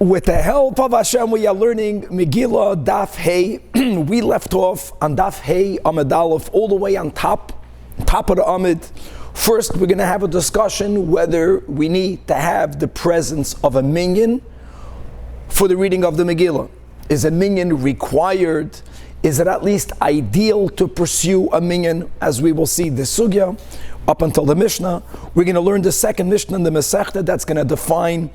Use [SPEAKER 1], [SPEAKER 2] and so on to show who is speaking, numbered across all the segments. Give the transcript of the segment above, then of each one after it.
[SPEAKER 1] With the help of Hashem, we are learning Megila, Daf Hey. We left off on Daf Hey, Amud Aleph, all the way on top of the Amud. First, we're going to have a discussion whether we need to have the presence of a minyan for the reading of the Megillah. Is a minyan required? Is it at least ideal to pursue a minyan? As we will see the sugya up until the Mishnah. We're going to learn the second Mishnah in the Masechta that's going to define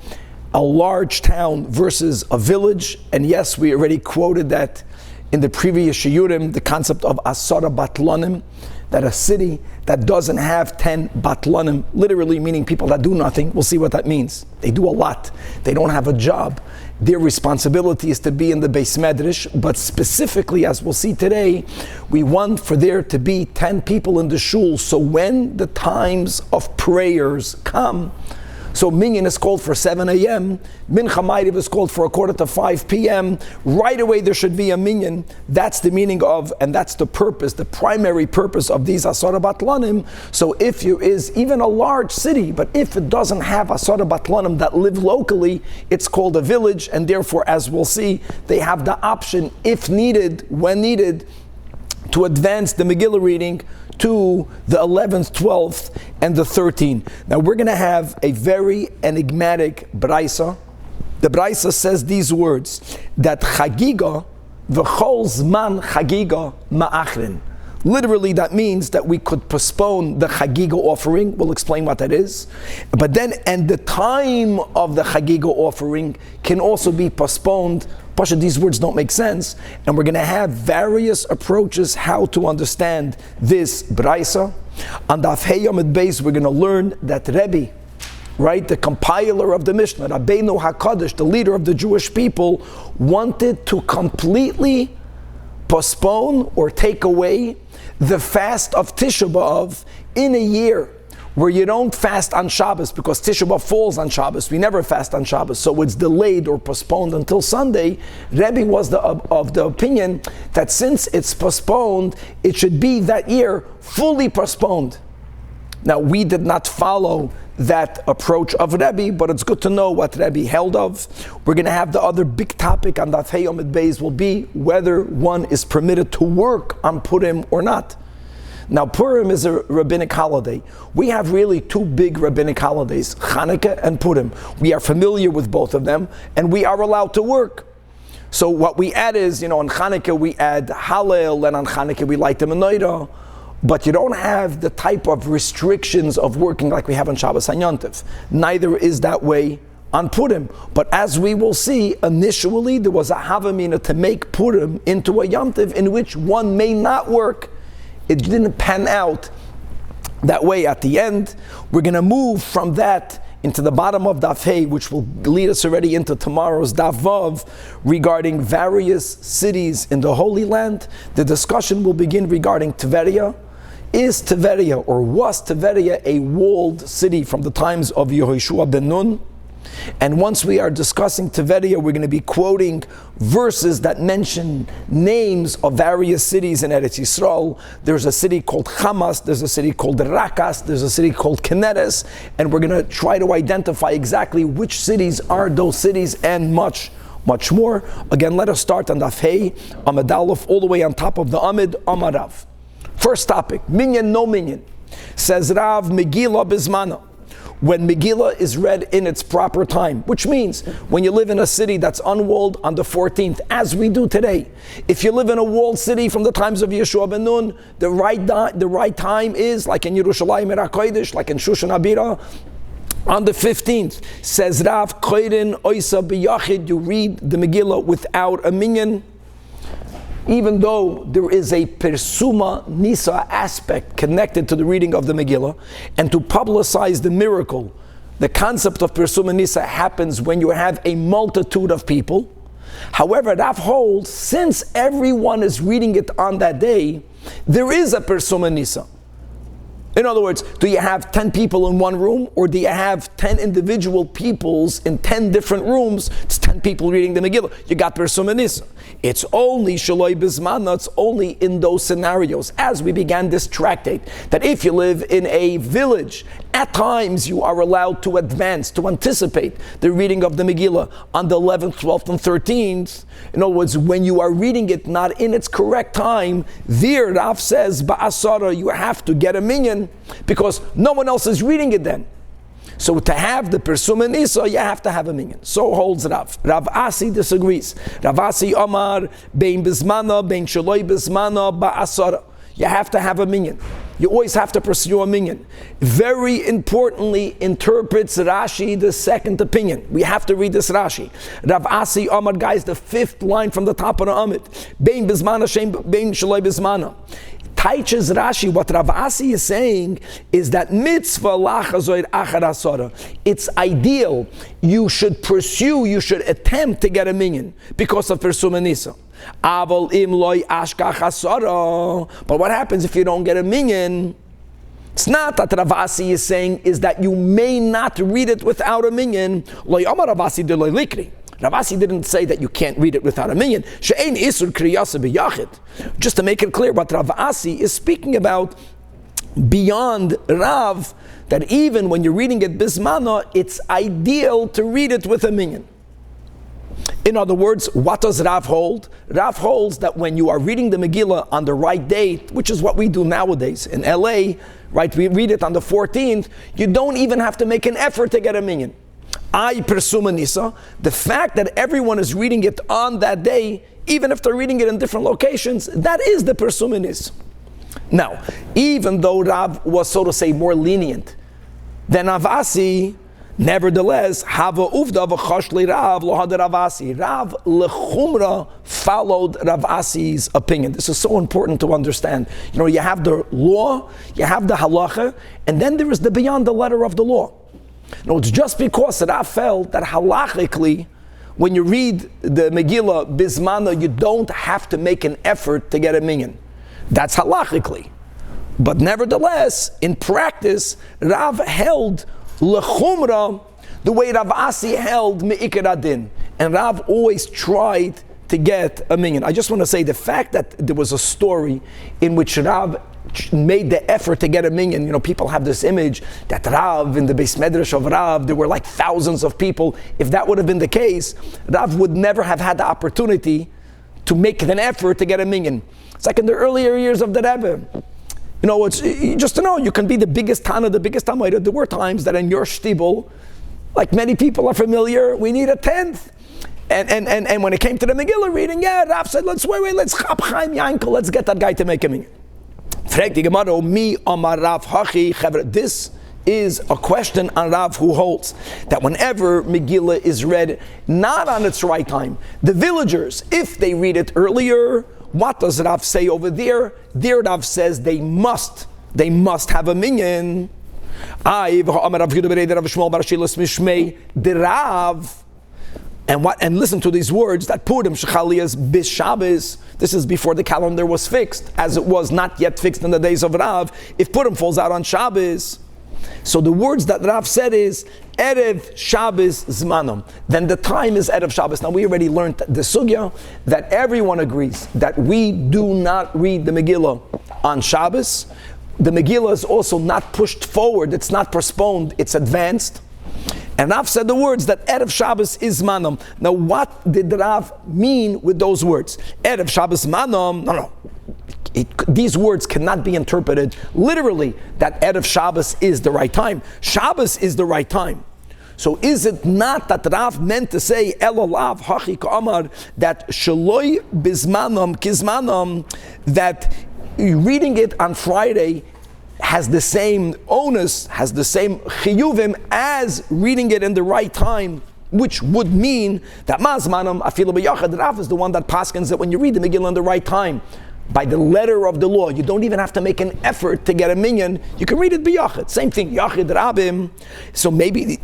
[SPEAKER 1] a large town versus a village. And yes, we already quoted that in the previous shiurim, the concept of asara batlanim, that a city that doesn't have 10 batlanim, literally meaning people that do nothing. We'll see what that means. They do a lot. They don't have a job. Their responsibility is to be in the Beis Medrash, but specifically, as we'll see today, we want for there to be 10 people in the shul. So when the times of prayers come, so minyan is called for 7 a.m., Mincha Ma'ariv is called for 4:45 p.m. Right away there should be a minyan. That's the meaning of, and that's the purpose, the primary purpose of these Asara Batlanim. So if you is even a large city, but if it doesn't have Asara Batlanim that live locally, it's called a village, and therefore, as we'll see, they have the option, if needed, when needed, to advance the Megillah reading to the 11th, 12th, and the 13th. Now we're going to have a very enigmatic Braisa. The Braisa says these words, that Chagiga, v'chol zman Chagiga ma'achrin. Literally that means that we could postpone the Chagiga offering. We'll explain what that is. But then, and the time of the Chagiga offering can also be postponed. Pasha, these words don't make sense, and we're going to have various approaches how to understand this Braisa. On the Daf Amud Beis, we're going to learn that Rebbe, right, the compiler of the Mishnah, Rabbeinu HaKadosh, the leader of the Jewish people, wanted to completely postpone or take away the fast of Tisha B'Av in a year, where you don't fast on Shabbos, because Tisha B'Av falls on Shabbos. We never fast on Shabbos, so it's delayed or postponed until Sunday. Rebbe was of the opinion that since it's postponed, it should be that year fully postponed. Now, we did not follow that approach of Rebbe, but it's good to know what Rebbe held of. We're going to have the other big topic on Daf Amud Beis will be whether one is permitted to work on Purim or not. Now, Purim is a rabbinic holiday. We have really two big rabbinic holidays, Chanukah and Purim. We are familiar with both of them, and we are allowed to work. So what we add is, on Chanukah we add Hallel, and on Chanukah we light the menorah, but you don't have the type of restrictions of working like we have on Shabbos and Yom Tov. Neither is that way on Purim. But as we will see, initially there was a Havamina to make Purim into a Yom Tov in which one may not work. It didn't pan out that way at the end. We're going to move from that into the bottom of Daf Hey, which will lead us already into tomorrow's Daf Vav, regarding various cities in the Holy Land. The discussion will begin regarding Tveria. Is Tveria, or was Tveria, a walled city from the times of Yehoshua ben Nun? And once we are discussing Tveria, we're going to be quoting verses that mention names of various cities in Eretz Yisrael. There's a city called Hamas, there's a city called Rakas, there's a city called Kineres, and we're going to try to identify exactly which cities are those cities and much more. Again, let us start on Daf Hey, Amud Aleph, all the way on top of the Amud, Amar Rav. First topic, minyan, no minyan. Says Rav, Megila bizmana. When Megillah is read in its proper time, which means when you live in a city that's unwalled on the 14th, as we do today. If you live in a walled city from the times of Yeshua ben Nun, the right time is like in Yerushalayim HaKodesh, like in Shushan Abira, on the 15th. Says Rav, Koren Oisa B'Yachid, you read the Megillah without a minyan. Even though there is a Persuma Nisa aspect connected to the reading of the Megillah, and to publicize the miracle, the concept of Persuma Nisa happens when you have a multitude of people. However, Rav holds, since everyone is reading it on that day, there is a Persuma Nisa. In other words, do you have 10 people in one room, or do you have 10 individual peoples in 10 different rooms? It's 10 people reading the Megillah. You got Persuma Nisa. It's only Shaloi Bizmana, it's only in those scenarios, as we began this tractate, that if you live in a village At times, you are allowed to advance, to anticipate the reading of the Megillah on the 11th, 12th, and 13th. In other words, when you are reading it not in its correct time, there Rav says, Ba'asara, you have to get a minyan, because no one else is reading it then. So to have the Persum and Isa, you have to have a minyan. So holds Rav. Rav Asi disagrees. Rav Asi Amar, Bein Bismana, Bein Shaloi Bismana, Ba'asara. You have to have a minyan. You always have to pursue a minyan. Very importantly, interprets Rashi the second opinion. We have to read this Rashi. Rav Asi Amar, guys, the fifth line from the top of the Amid. Bein Bismana, Bein Shaloi Bismana. Taiches Rashi, what Rav Asi is saying is that mitzvah lachazoir achar asara. It's ideal. You should pursue, you should attempt to get a minyan because of Persum and Nisa. Aval im loy ashkach asara. But what happens if you don't get a minyan? It's not that Rav Asi is saying is that you may not read it without a minyan. Loy amar Rav Asi de loy likri. Rav Asi didn't say that you can't read it without a minyan. She'ein isur kriyasa b'yachid. Just to make it clear, what Rav Asi is speaking about beyond Rav, that even when you're reading it bismana, it's ideal to read it with a minyan. In other words, what does Rav hold? Rav holds that when you are reading the Megillah on the right date, which is what we do nowadays in LA, right? We read it on the 14th, you don't even have to make an effort to get a minyan. The fact that everyone is reading it on that day, even if they're reading it in different locations, that is the Persum Nisa. Now, even though Rav was, so to say, more lenient than Rav Asi, nevertheless, Hava Uvda v'choshli Rav lohad Rav Asi. Rav lechumra followed Rav Asi's opinion. This is so important to understand. You know, you have the law, you have the halacha, and then there is the beyond the letter of the law. No, it's just because Rav felt that halachically, when you read the Megillah bismana, you don't have to make an effort to get a minyan. That's halachically. But nevertheless, in practice, Rav held lechumra the way Rav Asi held me'ikar adin. And Rav always tried to get a minyan. I just want to say the fact that there was a story in which Rav made the effort to get a minyan. You know, people have this image that Rav, in the Beis Midrash of Rav, there were like thousands of people. If that would have been the case, Rav would never have had the opportunity to make an effort to get a minyan. It's like in the earlier years of the Rebbe. You know, it's just to know, you can be the biggest Tana, the biggest Tamaida. There were times that in your shtibel, like many people are familiar, we need a 10th. And when it came to the Megillah reading, yeah, Rav said, let's chap Chaim Yankel, let's get that guy to make a minyan. This is a question on Rav, who holds that whenever Megillah is read not on its right time, the villagers, if they read it earlier, what does Rav say over there? There Rav says they must have a minyan. And listen to these words, that Purim Shechaliyas bis Shabbos. This is before the calendar was fixed, as it was not yet fixed in the days of Rav. If Purim falls out on Shabbos, so the words that Rav said is Erev Shabbos Zmanam. Then the time is Erev Shabbos. Now we already learned the sugya that everyone agrees that we do not read the Megillah on Shabbos. The Megillah is also not pushed forward, it's not postponed, it's advanced. And Rav said the words that Erev Shabbos is Manam. Now what did Rav mean with those words? Erev Shabbos Manam, no. These words cannot be interpreted literally that Erev Shabbos is the right time. Shabbos is the right time. So is it not that Rav meant to say Elalav Hachi Ka'amar, that Shaloi Bizmanam Kizmanam, that reading it on Friday has the same onus, has the same chiyuvim as reading it in the right time, which would mean that Mazmanam Afilu B'Yachad. Rav is the one that paskins that when you read the Megillah in the right time, by the letter of the law, you don't even have to make an effort to get a minyan. You can read it b'yachid. Same thing, yachid rabim. So maybe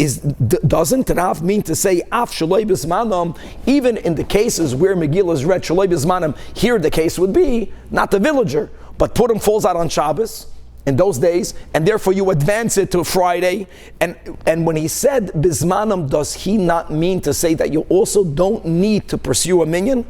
[SPEAKER 1] doesn't Rav mean to say af shaloi b'zmanam? Even in the cases where Megillah is read shaloi b'zmanam, here the case would be not the villager, but Purim falls out on Shabbos in those days, and therefore you advance it to Friday. And when he said b'zmanam, does he not mean to say that you also don't need to pursue a minyan?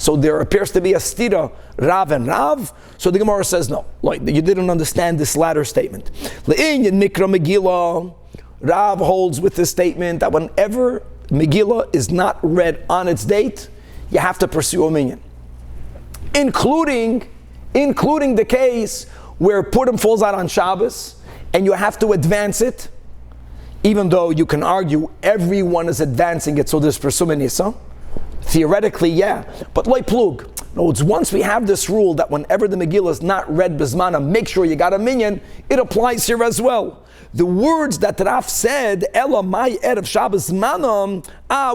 [SPEAKER 1] So there appears to be a stira, Rav and Rav. So the Gemara says no. Like, you didn't understand this latter statement. Le'inyan mikra Megila. Rav holds with the statement that whenever Megillah is not read on its date, you have to pursue a minyan. Including the case where Purim falls out on Shabbos and you have to advance it, even though you can argue everyone is advancing it, so there's Persuma Nisa. Theoretically, yeah, but loy plug. No, it's once we have this rule that whenever the Megillah is not read Bismana, make sure you got a minyan, it applies here as well. The words that Rav said, Ela Mai Erev Shabbos Manam,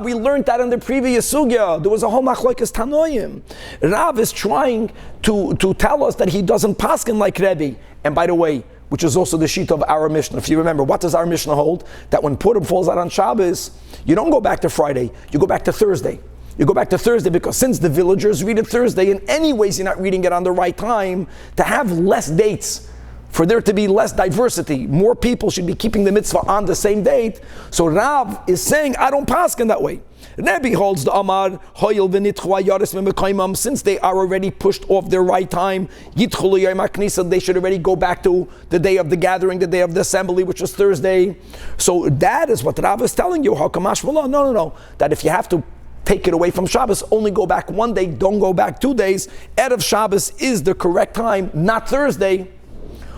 [SPEAKER 1] we learned that in the previous sugya. There was a whole machlokes tanoim. Rav is trying to tell us that he doesn't paskin like Rebbe. And by the way, which is also the sheet of our Mishnah. If you remember, what does our Mishnah hold? That when Purim falls out on Shabbos, you don't go back to Friday, you go back to Thursday. You go back to Thursday because since the villagers read it Thursday, and anyways you're not reading it on the right time, to have less dates, for there to be less diversity, more people should be keeping the mitzvah on the same date. So Rav is saying, I don't paskin that way. Rebbe holds the Amar, Hoyel v'nitchu ayaris v'mekaimam, since they are already pushed off their right time, Yitchulu yom haknisa, they should already go back to the day of the gathering, the day of the assembly, which was Thursday. So that is what Rav is telling you. Hakamash v'la, no. That if you have to take it away from Shabbos, only go back one day, don't go back 2 days. Erev Shabbos is the correct time, not Thursday.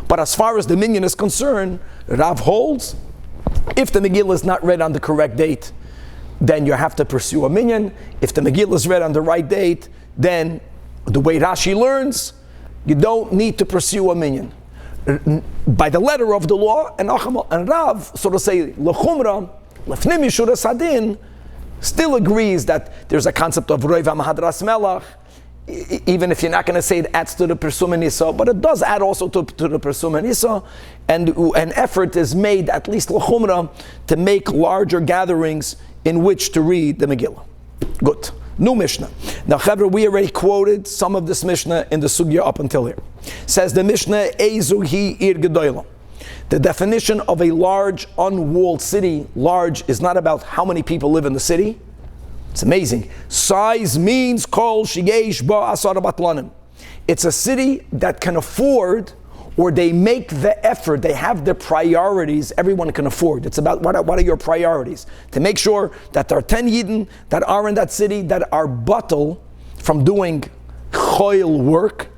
[SPEAKER 1] But as far as the minyan is concerned, Rav holds, if the Megillah is not read on the correct date, then you have to pursue a minyan. If the Megillah is read on the right date, then the way Rashi learns, you don't need to pursue a minyan. By the letter of the law, and Rav, so to say, l'chumra, l'fnim yishura sadin, still agrees that there's a concept of Roiva Mahadras Melach, even if you're not going to say it adds to the Persuma Nisa, but it does add also to the Persuma Nisa, and an effort is made, at least l'chumra, to make larger gatherings in which to read the Megillah. Good. New Mishnah. Now, Chavra, we already quoted some of this Mishnah in the Sugya up until here. Says the Mishnah, Eizu hi ir gedoyla. The definition of a large, unwalled city, large is not about how many people live in the city. It's amazing. Size means kol shigesh ba asar batlanim. It's a city that can afford, or they make the effort, they have the priorities everyone can afford. It's about what are your priorities? To make sure that there are 10 Yidden that are in that city that are batal from doing choil work.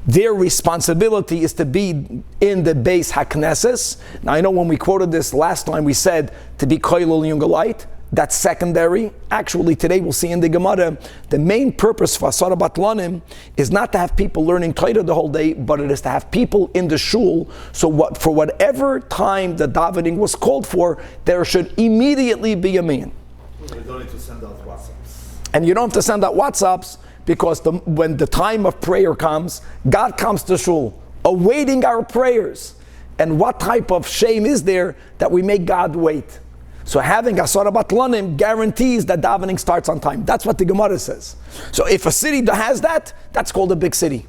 [SPEAKER 1] Their responsibility is to be in the base haknesses. Now I know when we quoted this last time, we said to be koilul yungalite. That's secondary. Actually, today we'll see in the Gemara, the main purpose for Asara Batlanim is not to have people learning Torah the whole day, but it is to have people in the shul. So for whatever time the davening was called for, there should immediately be a minyan.
[SPEAKER 2] You don't need to send out WhatsApps.
[SPEAKER 1] And you don't have to send out WhatsApps, because when the time of prayer comes, God comes to shul, awaiting our prayers. And what type of shame is there that we make God wait? So having Asara Batlanim guarantees that davening starts on time. That's what the Gemara says. So if a city has that, that's called a big city.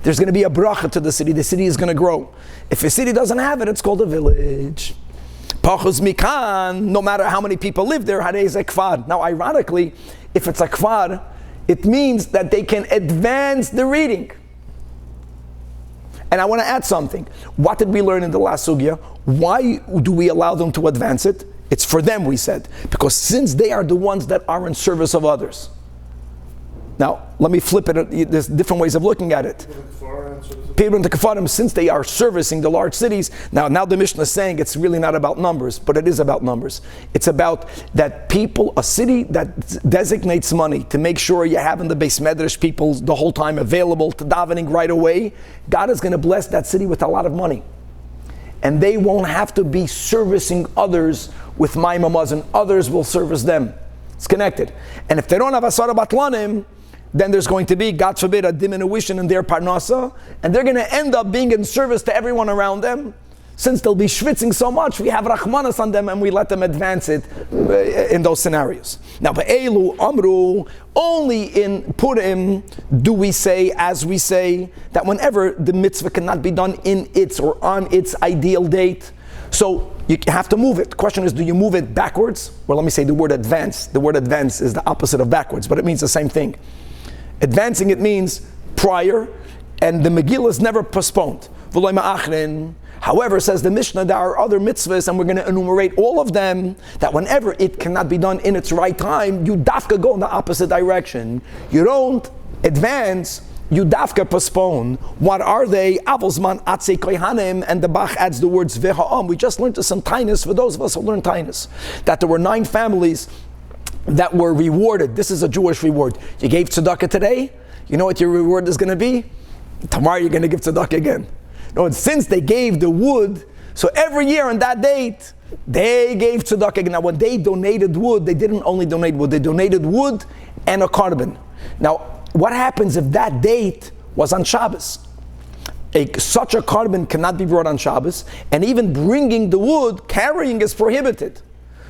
[SPEAKER 1] There's going to be a bracha to the city is going to grow. If a city doesn't have it, it's called a village. Pachuz mikan, no matter how many people live there, harei ze kfar. Now ironically, if it's a kfar, it means that they can advance the reading. And I want to add something. What did we learn in the last sugya? Why do we allow them to advance it? It's for them, we said, because since they are the ones that are in service of others. Now, let me flip it. There's different ways of looking at it. People in the Kafarim, since they are servicing the large cities, now the Mishnah is saying it's really not about numbers, but it is about numbers. It's about that people, a city that designates money to make sure you have in the base Midrash people the whole time available to davening right away, God is going to bless that city with a lot of money. And they won't have to be servicing others with Maimamaz, and others will service them. It's connected. And if they don't have Asara Batlanim, then there's going to be, God forbid, a diminution in their parnasa, and they're going to end up being in service to everyone around them. Since they'll be schwitzing so much, we have Rachmanas on them and we let them advance it in those scenarios. Now, Be'elu Amru, only in Purim do we say, as we say, that whenever the mitzvah cannot be done in its or on its ideal date, so you have to move it. The question is, do you move it backwards? Well, let me say the word advance. The word advance is the opposite of backwards, but it means the same thing. Advancing it means prior, and the Megillah is never postponed. However, says the Mishnah, there are other mitzvahs, and we're going to enumerate all of them, that whenever it cannot be done in its right time, you dafka go in the opposite direction. You don't advance, you dafka postpone. What are they? Avosman atzei kohanim, and the Bach adds the words veha'am. We just learned some tainus for those of us who learned tainus, that there were 9 families that were rewarded. This is a Jewish reward. You gave tzedakah today, you know what your reward is going to be? Tomorrow you're going to give tzedakah again. No, and since they gave the wood, so every year on that date, they gave tzedakah. Now when they donated wood, they didn't only donate wood, they donated wood and a carbon. Now, what happens if that date was on Shabbos? Such a carbon cannot be brought on Shabbos, and even bringing the wood, carrying is prohibited.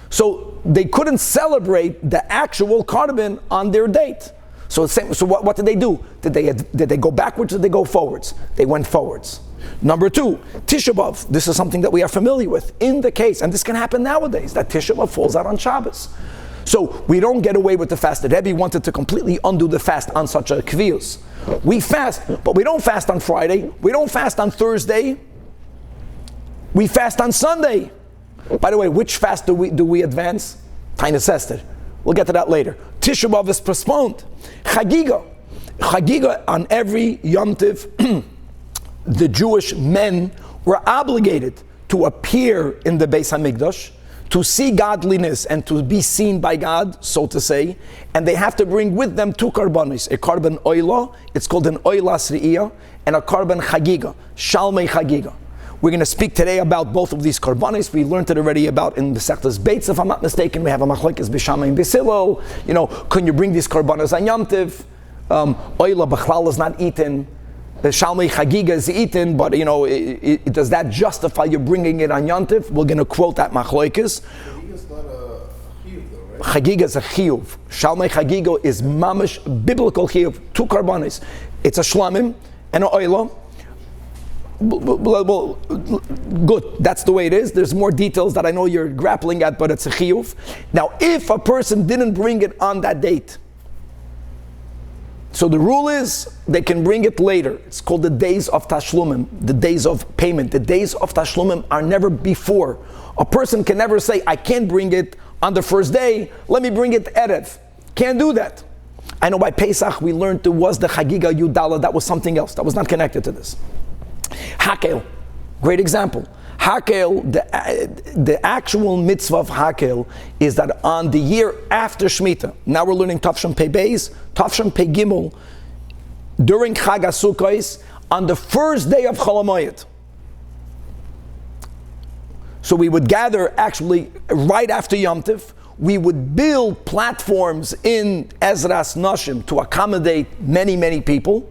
[SPEAKER 1] So they couldn't celebrate the actual carbon on their date. So what did they do? Did they go backwards or did they go forwards? They went forwards. Number 2, Tisha B'Av. This is something that we are familiar with. In the case, and this can happen nowadays, that Tisha B'Av falls out on Shabbos. So we don't get away with the fast. The Rebbe wanted to completely undo the fast on such a kviyus. We fast, but we don't fast on Friday. We don't fast on Thursday. We fast on Sunday. By the way, which fast do we advance? Tainus Esther. We'll get to that later. Tisha B'Av is postponed. Chagiga on every Yom Tiv, the Jewish men were obligated to appear in the Beis HaMikdash, to see godliness and to be seen by God, so to say, and they have to bring with them 2 karbanis, a karban oila, it's called an oila sri'iyah, and a karban chagiga, shalmei chagiga. We're going to speak today about both of these karbanis. We learned it already about in the Sechtas Beitz, if I'm not mistaken. We have a machlokes b'Shamai and b'Silo. You know, can you bring these karbanis on Yom Tiv? Oila b'chlal is not eaten. The Shalmei Chagiga is eaten, but you know, does that justify you bringing it on Yom Tiv? We're going to quote that machlokes.
[SPEAKER 2] Chagiga is not a chiyuv though, right?
[SPEAKER 1] Chagiga is a chiyuv. Shalmei Chagiga is mamish biblical chiyuv. 2 karbanis. It's a shlamim and an oila. Well, good. That's the way it is. There's more details that I know you're grappling at, but it's a chiyuv. Now, if a person didn't bring it on that date, so the rule is they can bring it later. It's called the days of tashlumim, the days of payment. The days of tashlumim are never before. A person can never say, I can't bring it on the first day, let me bring it Erev. Can't do that. I know by Pesach we learned there was the Chagiga Yudala, that was something else, that was not connected to this. Hakel, great example. Hakel, the actual mitzvah of Hakel is that on the year after Shemitah, now we're learning Tafshan Pei Beis, Tafshan Pei Gimel, during Chag HaSukkos, on the first day of Chol HaMoed. So we would gather actually right after Yom Tiv, we would build platforms in Ezras Nashim to accommodate many, many people.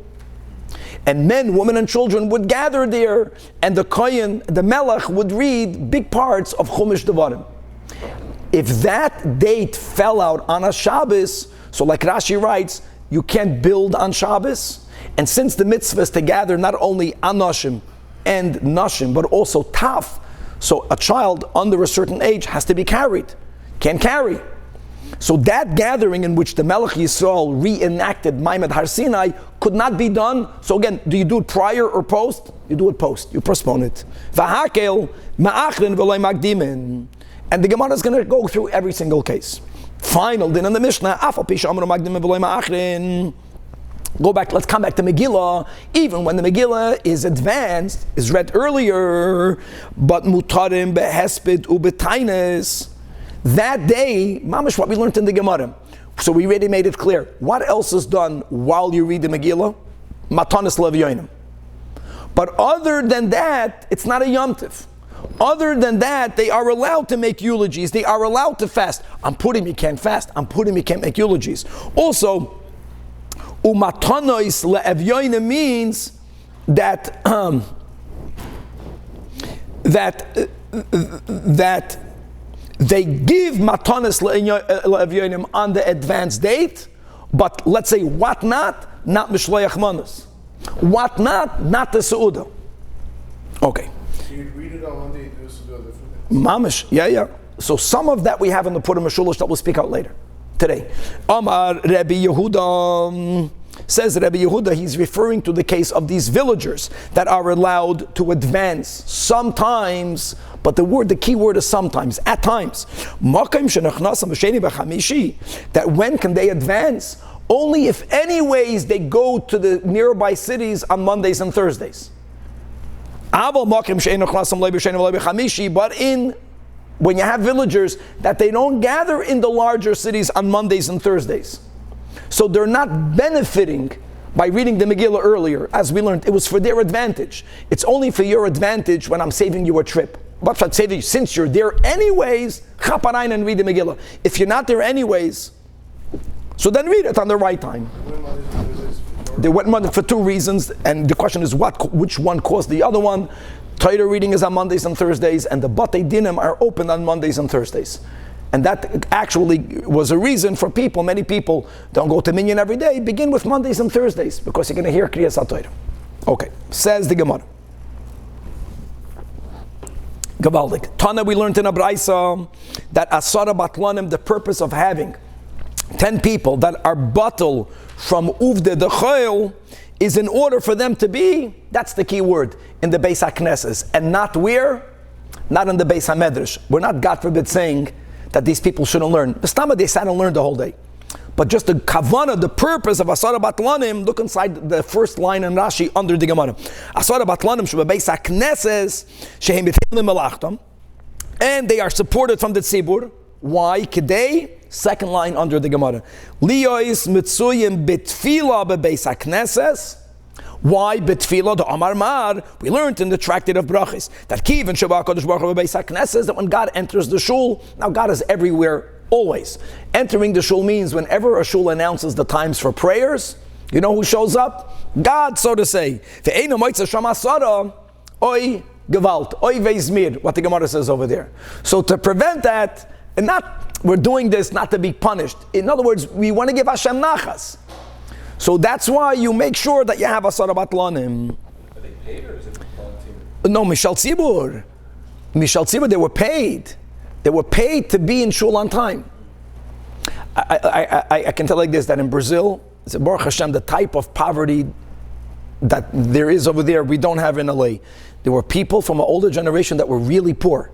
[SPEAKER 1] And men, women, and children would gather there, and the Kohen, the Melech, would read big parts of Chumash Devarim. If that date fell out on a Shabbos, so like Rashi writes, you can't build on Shabbos. And since the mitzvah is to gather not only Anashim and Nashim, but also Taf, so a child under a certain age has to be carried. Can't carry. So that gathering in which the Melech Yisrael reenacted Maimed Har Sinai could not be done. So again, do you do it prior or post? You do it post. You postpone it. V'hakel ma'achrin v'loy magdimin. And the Gemara is going to go through every single case. Final din in the Mishnah. Afal pi she'amru magdimin v'loy ma'achrin. Go back. Let's come back to Megillah. Even when the Megillah is advanced, is read earlier, but mutarim behesped ubetaines. That day, mamish, what we learned in the Gemara. So we already made it clear. What else is done while you read the Megillah? Matanis levyonim. But other than that, it's not a Yom Tiv. Other than that, they are allowed to make eulogies. They are allowed to fast. I'm putting you can't fast. I'm putting you can't make eulogies. Also, umatanis levyonim means that that they give matanis le'evyonim on the advanced date, but let's say what not mishloach manos. What not the seudah. Okay.
[SPEAKER 2] So you read it on one day, do seudah different day.
[SPEAKER 1] Mamish, yeah. So some of that we have in the Purim Mashulish that we'll speak out later, today. Amar Rabbi Yehuda, Says Rabbi Yehuda, he's referring to the case of these villagers that are allowed to advance sometimes, but the key word is sometimes, at times. That when can they advance? Only if anyways they go to the nearby cities on Mondays and Thursdays. But when you have villagers that they don't gather in the larger cities on Mondays and Thursdays, so they're not benefiting by reading the Megillah earlier. As we learned, it was for their advantage. It's only for your advantage when I'm saving you a trip. But since you're there anyways, chaparain and read the Megillah. If you're not there anyways, so then read it on the right time. They went Monday for two reasons, and the question is which one caused the other one. Torah reading is on Mondays and Thursdays, and the Batei Dinim are open on Mondays and Thursdays. And that actually was a reason for people. Many people don't go to Minyan every day. Begin with Mondays and Thursdays because you're going to hear Kriyas HaTorah. Okay, says the Gemara. Gavaldik. Tana, we learned in a Braisa that Asara Batlanim, the purpose of having 10 people that are batal from Uvde the Chayil, is in order for them to be, that's the key word, in the Beis HaKnesses, and not where? Not in the Beis HaMedrash. We're not, God forbid, saying that these people shouldn't learn. B'stama, they sat and learned the whole day. But just the kavana, the purpose of Asara Batlanim, look inside the first line in Rashi under the Gemara. Asara Batlanim sheba Beis HaKnesses shehem b'tfilim melachtam, and they are supported from the tzibur. Why? Kedei, second line under the Gemara. Liyois mitzuyim b'tfila b'Beis HaKnesses. Why betfila? The Amar Mar, we learned in the tractate of Brachis that Kiv and Shabbat Kodesh Baruch Hu Beis HaKnesses, that when God enters the shul, now God is everywhere, always. Entering the shul means whenever a shul announces the times for prayers, you know who shows up? God, so to say. Ve'eino moitza shama sara, oi gewalt, oi veizmir, what the Gemara says over there. So to prevent that, and we're doing this not to be punished. In other words, we want to give Hashem nachas. So that's why you make sure that you have Asara Batlanim.
[SPEAKER 2] Are they paid or is it volunteer?
[SPEAKER 1] No, Mishal Tzibur. Mishal Tzibur, they were paid. They were paid to be in shul on time. I can tell like this, that in Brazil, it's Baruch Hashem, the type of poverty that there is over there, we don't have in LA. There were people from an older generation that were really poor.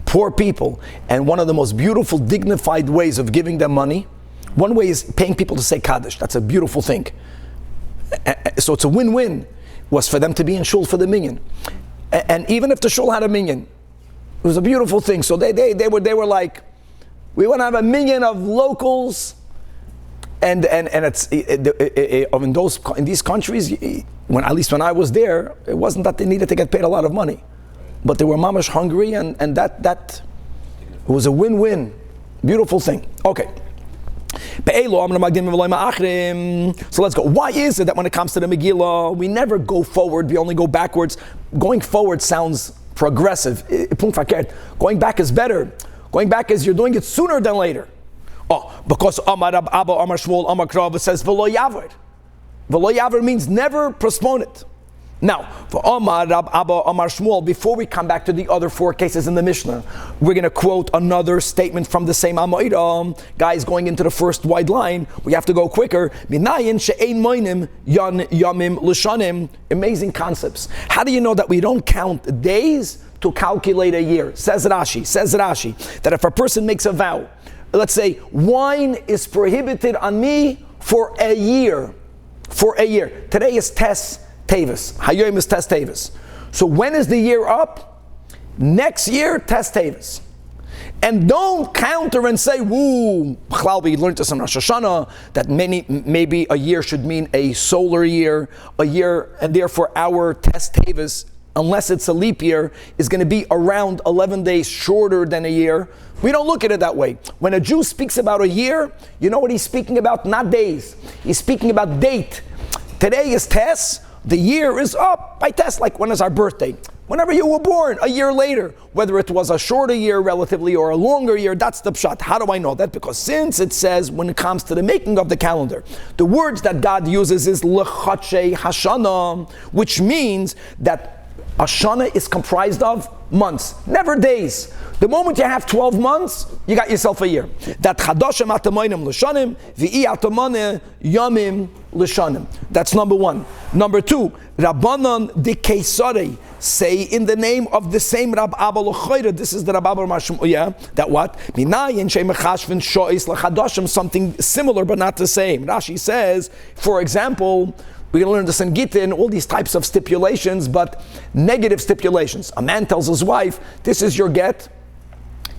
[SPEAKER 1] Poor people. And one of the most beautiful, dignified ways of giving them money, one way is paying people to say Kaddish. That's a beautiful thing. So it's a win-win, was for them to be in shul for the minyan. And even if the shul had a minyan, it was a beautiful thing. So they were like, we want to have a minyan of locals, and it's in these countries, at least when I was there, it wasn't that they needed to get paid a lot of money, but they were mamash hungry, and that was a win-win, beautiful thing. Okay. So let's go. Why is it that when it comes to the Megillah, we never go forward, we only go backwards? Going forward sounds progressive. Going back is better. Going back is you're doing it sooner than later. Oh, because Amar Rab Abba, Amar Shmuel, Amar Krav, it says V'lo Yaver. V'lo Yaver means never postpone it. Now, for Amar Rab Abba, Amar Shmuel, before we come back to the other four cases in the Mishnah, we're going to quote another statement from the same Amoira. Guys, going into the first wide line, we have to go quicker. Minayin she'ein moinim yan yamim l'shanim. Amazing concepts. How do you know that we don't count days to calculate a year? Says Rashi, that if a person makes a vow, let's say, wine is prohibited on me for a year. For a year. Today is Tes Tevis. Hayoim is Tes Tevis. So when is the year up? Next year, Tes Tevis. And don't counter and say, woo, we learned this in Rosh Hashanah, that maybe a year should mean a solar year, and therefore our Tes Tevis, unless it's a leap year, is going to be around 11 days shorter than a year. We don't look at it that way. When a Jew speaks about a year, you know what he's speaking about? Not days. He's speaking about date. Today is Tes. The year is up by Tes. Like, when is our birthday? Whenever you were born, a year later. Whether it was a shorter year relatively or a longer year, that's the pshat. How do I know that? Because since it says, when it comes to the making of the calendar, the words that God uses is L'chache Hashana, which means that Hashana is comprised of months, never days. The moment you have 12 months, you got yourself a year. That chadashim atamoinim l'shanim, v'i atamane yamim l'shanim. That's number one. Number two, Rabbanan de Keisarei say in the name of the same Rab Abba l'choyre. This is the Rab Abba Mashmuya. That what? Minayin she'mechashvin shois l'chadashim, something similar but not the same. Rashi says, for example, we're going to learn this in Gittin, all these types of stipulations, but negative stipulations. A man tells his wife, this is your get.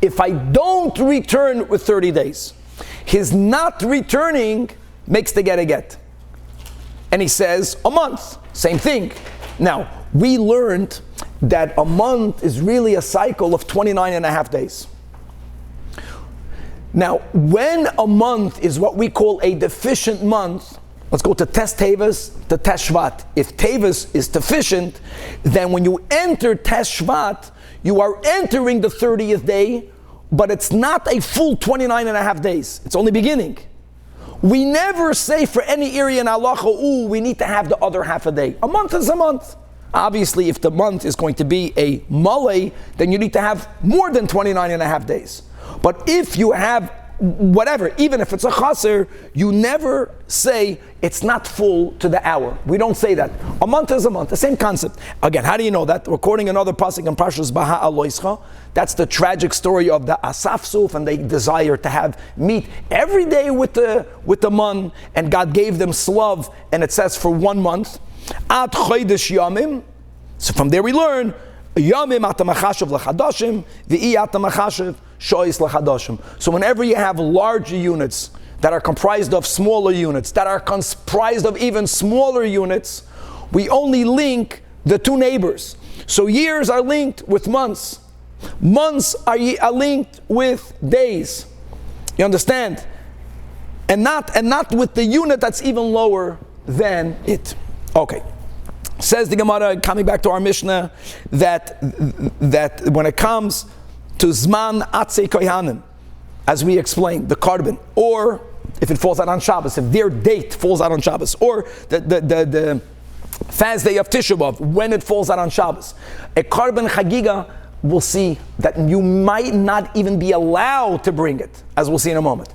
[SPEAKER 1] If I don't return with 30 days, his not returning makes the get a get. And he says, a month, same thing. Now, we learned that a month is really a cycle of 29 and a half days. Now, when a month is what we call a deficient month, let's go to Tes Teves, to Tes Shvat. If Teves is deficient, then when you enter Tes Shvat, you are entering the 30th day, but it's not a full 29 and a half days. It's only beginning. We never say for any area in halacha, we need to have the other half a day. A month is a month. Obviously, if the month is going to be a malay, then you need to have more than 29 and a half days. But if you have whatever, even if it's a chaser, you never say it's not full to the hour. We don't say that. A month is a month, the same concept. Again, how do you know that? We're quoting another pasuk in Parshas Baha Aloischa. That's the tragic story of the Asaf Suf, and they desire to have meat every day with the man, and God gave them slav, and it says for 1 month. Ad chodesh yamim. So from there we learn yamim atamachashav lachadashim, v'i atamachashav shois lachadashim. So whenever you have larger units that are comprised of smaller units, that are comprised of even smaller units, we only link the two neighbors. So years are linked with months. Months are linked with days. You understand? And not with the unit that's even lower than it. Okay. Says the Gemara, coming back to our Mishnah, that when it comes to Zman Atzei Kohanim, as we explained, the carbon, or if it falls out on Shabbos, if their date falls out on Shabbos, or the fast day of Tisha B'Av, when it falls out on Shabbos, a carbon chagiga, we'll see that you might not even be allowed to bring it, as we'll see in a moment,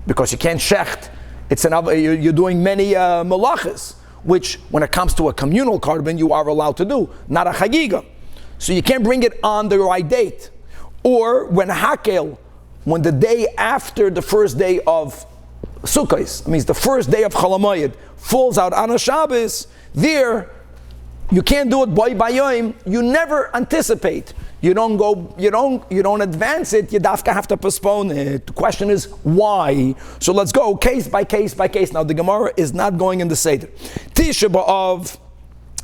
[SPEAKER 1] because you can't shecht. You're doing many malachas, which when it comes to a communal carbon, you are allowed to do, not a chagiga. So you can't bring it on the right date. Or when hakel, when the day after the first day of Sukkot, means the first day of Chalamayid, falls out on a Shabbos, there, you can't do it by yom. You never anticipate. You don't advance it. You dafka have to postpone it. The question is why. So let's go case by case by case. Now the Gemara is not going in the Seder. Tisha B'Av.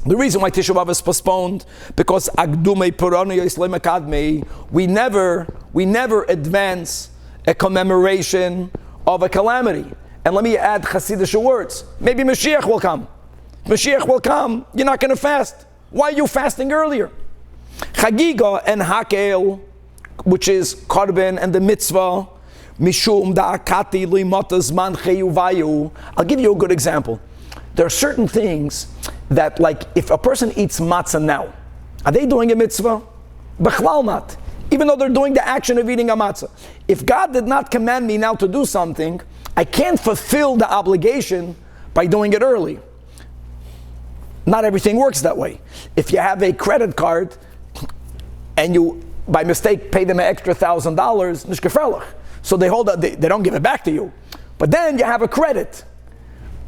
[SPEAKER 1] The reason why Tisha B'Av is postponed, because Agdumei Purani Yisleim Akadmei, we never advance a commemoration of a calamity. And let me add Hasidic words. Maybe Mashiach will come. Mashiach will come. You're not going to fast. Why are you fasting earlier? Chagiga and Hakel, which is Karban and the mitzvah, Mishum da'akati limatas man cheyuvayu. I'll give you a good example. There are certain things that, like, if a person eats matzah now, are they doing a mitzvah? Bechlal not. Even though they're doing the action of eating a matzah. If God did not command me now to do something, I can't fulfill the obligation by doing it early. Not everything works that way. If you have a credit card and you, by mistake, pay them an extra $1,000, nishkeferlach. So they hold up, they don't give it back to you. But then you have a credit.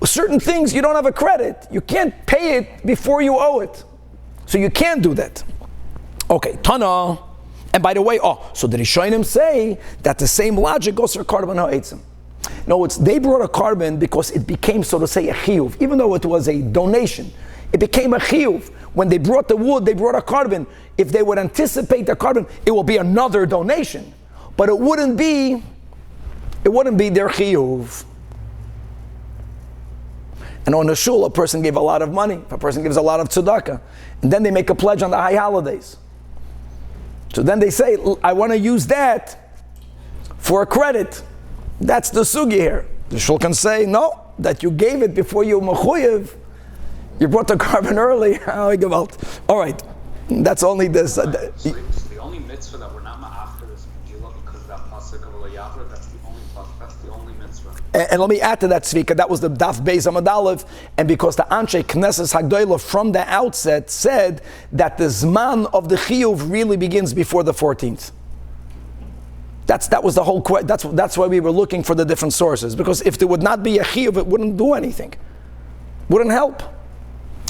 [SPEAKER 1] Certain things you don't have a credit. You can't pay it before you owe it. So you can't do that. Okay, Tana. And by the way, so the Rishonim say that the same logic goes for carbon ha'etzim. No, they brought a carbon because it became, so to say, a chiyuv. Even though it was a donation, it became a chiyuv. When they brought the wood, they brought a carbon. If they would anticipate the carbon, it will be another donation. But it wouldn't be their chiyuv. And on a shul, a person gave a lot of money. A person gives a lot of tzedakah. And then they make a pledge on the high holidays. So then they say, I want to use that for a credit. That's the sugi here. The shul can say, no, that you gave it before you mechuyev. You brought the carbon early. All right, that's only this.
[SPEAKER 2] So the mitzvah that we're not ma'after this Megila because that pasuk of Elyahu, that's the only mitzvah.
[SPEAKER 1] And let me add to that, Tzvika, that was the Daf Beis Amud Aleph, and because the Anshe Knesses Hagdolah from the outset said that the Zman of the Chiyuv really begins before the 14th. That was the whole question. That's why we were looking for the different sources, because if there would not be a Chiyuv, it wouldn't do anything. Wouldn't help.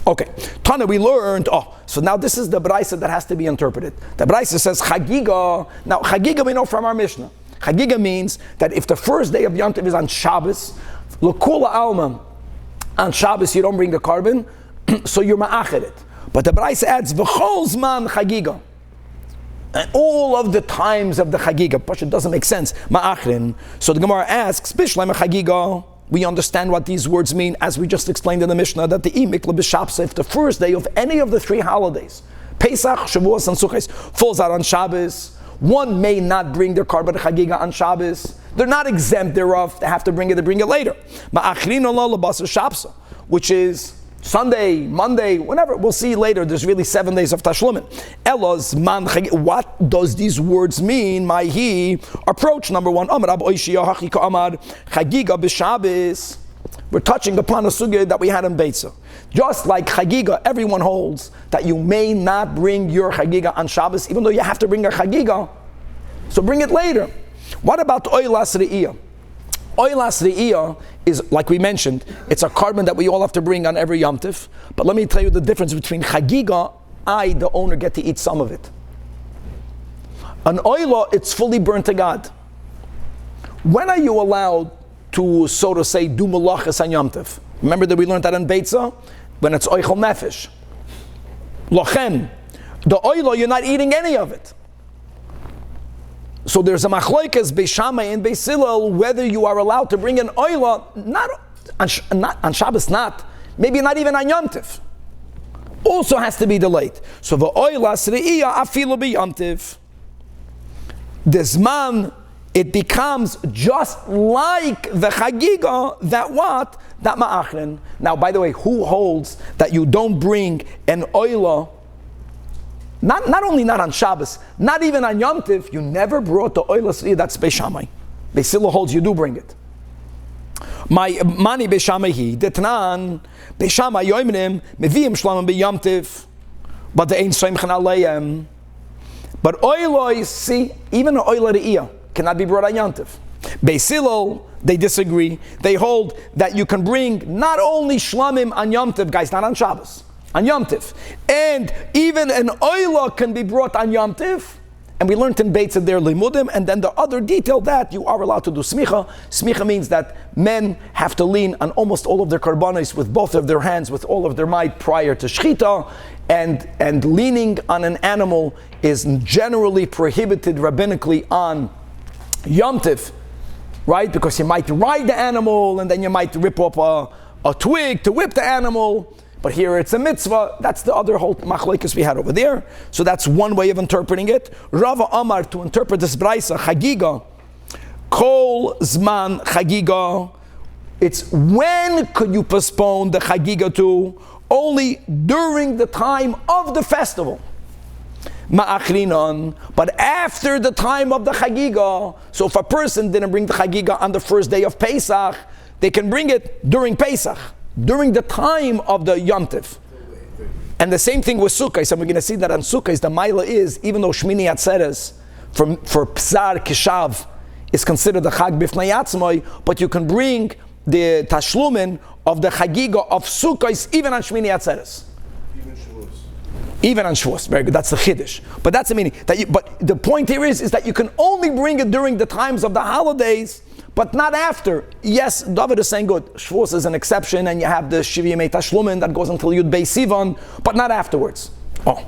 [SPEAKER 1] Okay, Tana, we learned, so now this is the Braisa that has to be interpreted. The Braisa says Chagiga. Now, Chagiga we know from our Mishnah. Chagiga means that if the first day of Yom Tov is on Shabbos, L'kula Alma, on Shabbos you don't bring the carbon, so you're ma'achid it. But the Braisa adds, V'chol Zman Chagiga. And all of the times of the Chagiga, but it doesn't make sense, ma'achrin. So the Gemara asks, Bishleim Chagiga. We understand what these words mean, as we just explained in the Mishnah, that the Mikla B'Shapsa, if the first day of any of the three holidays, Pesach, Shavuos, and Sukkot, falls out on Shabbos, one may not bring their carbon Chagiga on Shabbos. They're not exempt thereof. They have to bring it later. Ma'achrin Allah L'Basar Shapsa, which is Sunday, Monday, whenever. We'll see later. There's really 7 days of Tashlumin. Elos man. What does these words mean? Ma'hi. Approach number one. Amar Ab Oishia Hachika Amar Chagiga B'Shabbos. We're touching upon a sugya that we had in Beitza. Just like Chagiga, everyone holds that you may not bring your Chagiga on Shabbos, even though you have to bring a Chagiga. So bring it later. What about Oilas Re'iyah? Oilas Re'iyah is, like we mentioned, it's a carbon that we all have to bring on every Yom Tov. But let me tell you the difference between Chagiga, I, the owner, get to eat some of it. An Oilah, it's fully burnt to God. When are you allowed to, so to say, do malachas on Yom Tov? Remember that we learned that in Beitza? When it's Oichel Nefesh. Lochem, the Oilah, you're not eating any of it. So there's a machloikas Beis Shammai and Beis Hillel whether you are allowed to bring an oila, not on Shabbos, maybe not even on Yom Tov. Also has to be delayed. So the oila sre'iyah afilu bi Yom Tov. The zman, it becomes just like the chagiga that what? That ma'achrin. Now, by the way, who holds that you don't bring an oila? Not only not on Shabbos, not even on Yom Tov, you never brought the oil asri, that's Beis Shammai. Beis Hillel holds you do bring it. My mani Beis Shammai hi, detnan, Beis Shammai yoimrim, meviim shlamim be Yom Tov, but the ein soimchen aleihem. But oiloi, see, even an oil re'iyah cannot be brought on Yom Tov. Beis Hillel, they disagree. They hold that you can bring not only shlamim on Yom Tov, guys, not on Shabbos, on Yom Tov. And even an oila can be brought on Yom Tov. And we learned in Beitza there limudim. And then the other detail that you are allowed to do smicha. Smicha means that men have to lean on almost all of their karbanos with both of their hands, with all of their might prior to shchita. And leaning on an animal is generally prohibited rabbinically on Yom Tov. Right? Because you might ride the animal and then you might rip up a twig to whip the animal. But here it's a mitzvah. That's the other whole machlokes we had over there. So that's one way of interpreting it. Rava Amar, to interpret this braisa, chagiga, kol zman chagiga. It's when could you postpone the chagiga to? Only during the time of the festival. Ma'achrinon, but after the time of the chagiga. So if a person didn't bring the chagiga on the first day of Pesach, they can bring it during Pesach, during the time of the Yom Tov. And the same thing with Sukkot. And we're going to see that on Sukkot, the Maila is, even though Shmini Atzeres for Psar Kishav is considered the Chag Bifnei Atzmai, but you can bring the Tashlumin of the Chagiga of Sukkot even on Shmini Atzeres. Even on Shavuos. Very good. That's the Chiddush. But that's the meaning. But the point here is that you can only bring it during the times of the holidays, but not after. Yes, David is saying good. Shavuos is an exception, and you have the Shiviyimei Tashlumin that goes until Yud Beis Sivan, but not afterwards. Oh.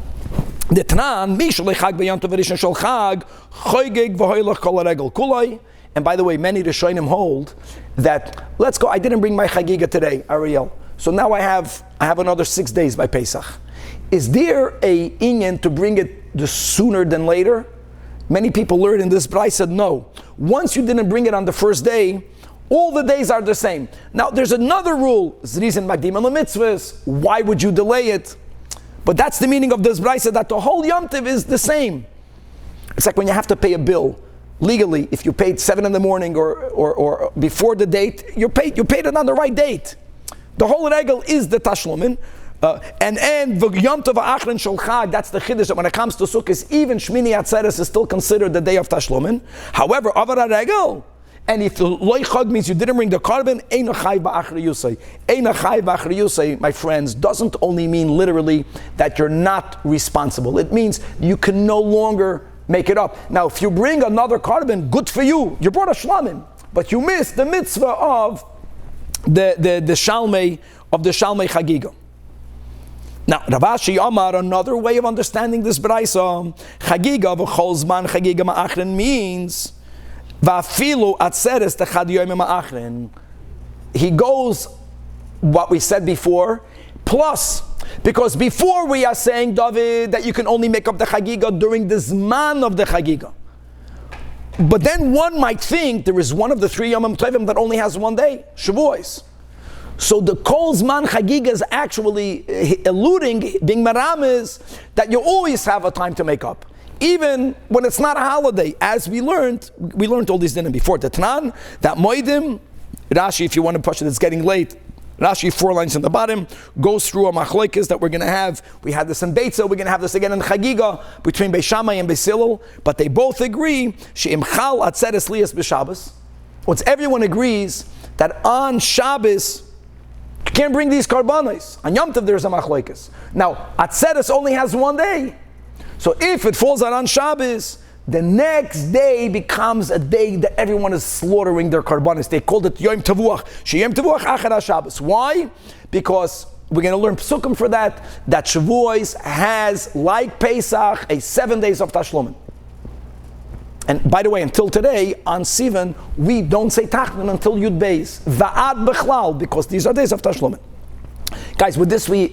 [SPEAKER 1] The Tanan, Mishal Chag B'Yom Tov Rishon Shel Chag, Choygeg V'Hoylach Kol HaRegel Kulai. And by the way, many Rishonim hold that, let's go, I didn't bring my Chagiga today, Ariel. So now I have another 6 days by Pesach. Is there a inyan to bring it the sooner than later? Many people learned in this, but I said no. Once you didn't bring it on the first day, all the days are the same. Now there's another rule, Zrizin Magdim al Mitzvahs. Why would you delay it? But that's the meaning of this brayso, that the whole Yom Tov is the same. It's like when you have to pay a bill. Legally, if you paid 7 in the morning or before the date, you paid it on the right date. The whole regel is the tashlumin. And Yom Tov Ha'achron Shel Chag, that's the chiddush that when it comes to Sukkot, even Shmini Atzeres is still considered the day of tashlumin. However, Avar HaRegel, and if the loy chag means you didn't bring the carbon, ein chayv ba'achri yusay. Ein chayv ba'achri yusay, my friends, doesn't only mean literally that you're not responsible. It means you can no longer make it up. Now, if you bring another carbon, good for you. You brought a shlamim, but you missed the mitzvah of the shalmei chagiga. Now, Rav Ashi Amar, another way of understanding this braisa, chagiga v'chol zman chagiga ma'achrin means va'afilu atzeres techad yoyim ma'achrin. He goes what we said before, plus, because before we are saying, David, that you can only make up the chagiga during the zman of the chagiga. But then one might think there is one of the 3 Yomim Tovim that only has 1 day, Shavuos. So the Kol Zman Chagiga is actually alluding, being meramis, that you always have a time to make up. Even when it's not a holiday. As we learned all these dinim before. The Tanan, that Moedim, Rashi, if you want to push it, it's getting late. Rashi, 4 lines in the bottom, goes through a machlokes that we're going to have. We had this in Beitza, we're going to have this again in Chagiga, between Beis Shammai and Beis Hillel. But they both agree, she'im chal atzeres liyas b'Shabbos. Once everyone agrees that on Shabbos, you can't bring these karbanos. On Yom Tov there's a machlokes. Now, Atzeres only has 1 day. So if it falls out on Shabbos, the next day becomes a day that everyone is slaughtering their karbanos. They called it Yom Tavuach. Yom Tavuach Achar Shabbos. Why? Because we're going to learn Psukim for that Shavuos has, like Pesach, a 7 days of Tashlumin. And by the way, until today, on Sivan, we don't say Tachnun until Yud Beis. Va'ad Bechlal, because these are days of Tashlumin. Guys, with this we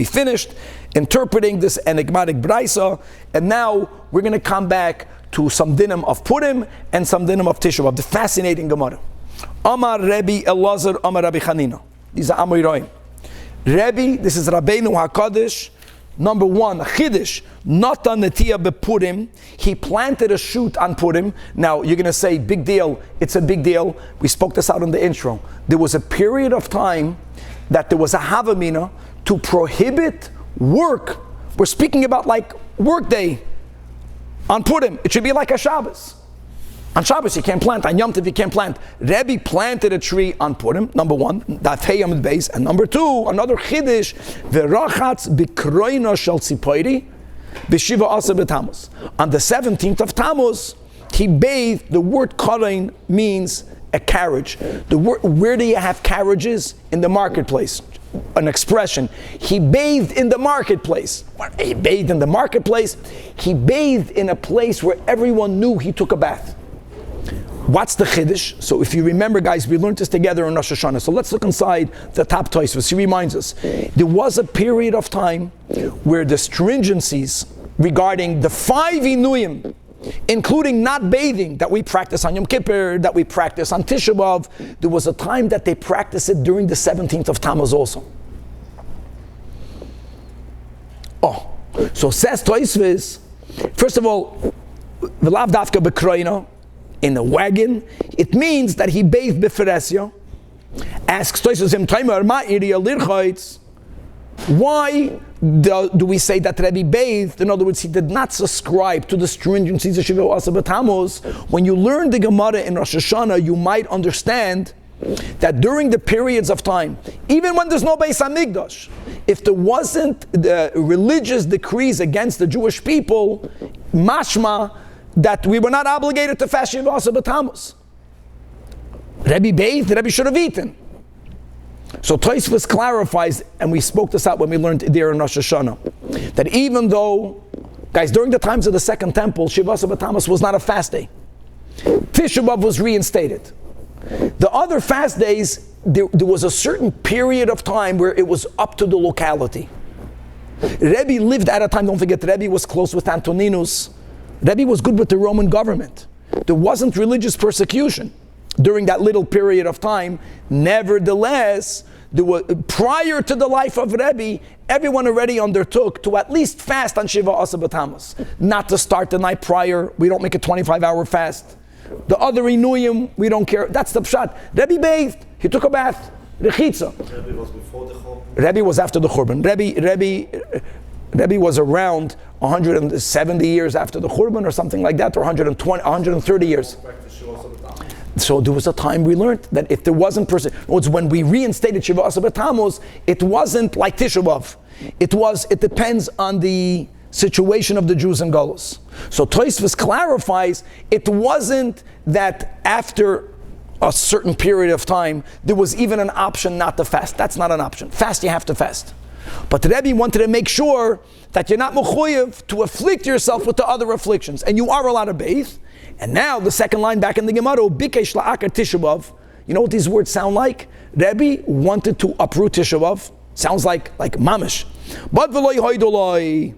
[SPEAKER 1] finished interpreting this enigmatic braisa, and now we're going to come back to some dinim of Purim and some dinim of Tisha B'Av, the fascinating Gemara. Amar Rebbe Elazar, Amar Rabbi Chanina. These are Amoraim. Rebbe, this is Rabbeinu HaKadosh. Number 1, Chiddush, Natan Netiya bePurim. He planted a shoot on Purim. Now, you're going to say, big deal. It's a big deal. We spoke this out in the intro. There was a period of time that there was a Havamina to prohibit work. We're speaking about like work day on Purim. It should be like a Shabbos. On Shabbos you can't plant, on Yom Tov you can't plant. Rebbe planted a tree on Purim, number 1, that Hayam base, and number 2, another Chiddush, V'rachatz b'kroino shel tzipoiri b'shiva asa b'Tammuz. On the 17th of Tammuz, he bathed. The word Koren means a carriage. The word, where do you have carriages? In the marketplace. An expression. He bathed in the marketplace. He bathed in the marketplace. He bathed in a place where everyone knew he took a bath. What's the Chiddush? So if you remember, guys, we learned this together in Rosh Hashanah. So let's look inside the top Tosfos. He reminds us. There was a period of time where the stringencies regarding the 5 Inuyim, including not bathing, that we practice on Yom Kippur, that we practice on Tisha B'Av, there was a time that they practiced it during the 17th of Tammuz also. Oh, so says Tosfos, first of all, V'lav dafka b'kroino, in a wagon, it means that he bathed b'feresya. Asks Tosfos him, Taimer, ma iriya lirchaytz. Why do we say that Rebbe bathed? In other words, he did not subscribe to the stringencies of Shiva Asa B'Tammuz. When you learn the Gemara in Rosh Hashanah, you might understand that during the periods of time, even when there's no Beis HaMikdash, if there wasn't the religious decrees against the Jewish people, mashma, that we were not obligated to fast Shiva Asa B'Tammuz. Rebbe bathed, Rebbe should have eaten. So Tosfos clarifies, and we spoke this out when we learned there in Rosh Hashanah, that even though, guys, during the times of the Second Temple, Shiva Asa B'Tammuz was not a fast day. Tisha B'Av was reinstated. The other fast days, there was a certain period of time where it was up to the locality. Rebbe lived at a time, don't forget, Rebbe was close with Antoninus. Rebbe was good with the Roman government. There wasn't religious persecution during that little period of time. Nevertheless, there was, prior to the life of Rebbe, everyone already undertook to at least fast on Shiva Asa B'Tammuz. Not to start the night prior. We don't make a 25-hour fast. The other Inuyim, we don't care. That's the pshat. Rebbe bathed. He took a bath. Rechitza.
[SPEAKER 3] Rebbe was before the Churban.
[SPEAKER 1] Rebbe was after the Churban. Rebbe was around 170 years after the Churban or something like that, or 120, 130 years. So there was a time we learned that if there wasn't when we reinstated Shiva Asa B'Tammuz, it wasn't like Tisha B'Av. It depends on the situation of the Jews and Golos. So Tosfos clarifies, it wasn't that after a certain period of time, there was even an option not to fast. That's not an option. Fast, you have to fast. But the Rebbe wanted to make sure that you're not mechuyev to afflict yourself with the other afflictions. And you are allowed to bathe. And now the second line back in the Gemara, Bikesh la'akar Tisha B'Av. You know what these words sound like? Rebbe wanted to uproot Tisha B'Av. Sounds like mamish. But v'lo yhoidoloi.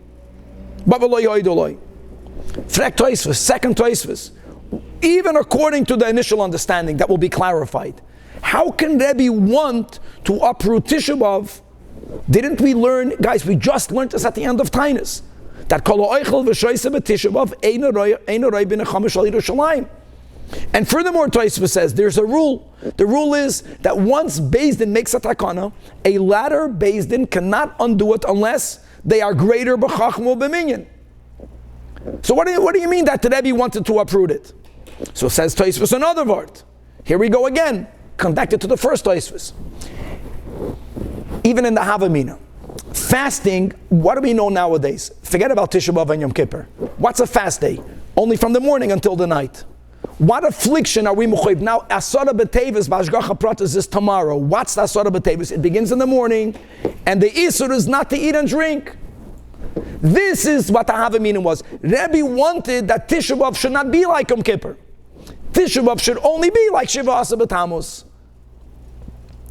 [SPEAKER 1] Frek Tosfos, second Tosfos. Even according to the initial understanding, that will be clarified. How can Rebbe want to uproot Tisha B'Av? Didn't we learn, guys, we just learned this at the end of Tainus, that kol ha'oichel v'shoyse b'Tisha B'Av eino roi b'nechama shel Yerushalayim. And furthermore, Tosfos says, there's a rule. The rule is that once Beis Din makes a takana, a latter Beis Din cannot undo it unless they are greater b'chachmo b'minyan. So what do you mean that the Rebbe wanted to uproot it? So says Tosfos another word. Here we go again, connected to the first Tosfos. Even in the Havamina, fasting, what do we know nowadays? Forget about Tisha B'Av and Yom Kippur. What's a fast day? Only from the morning until the night. What affliction are we mechuyev? Now, Asara B'Tevis, B'Ashgacha Pratis is tomorrow. What's the Asara B'Tevis? It begins in the morning, and the Isur is not to eat and drink. This is what the Havamina was. Rebbe wanted that Tisha B'Av should not be like Yom Kippur. Tisha B'Av should only be like Shiva Asa B'Tammuz.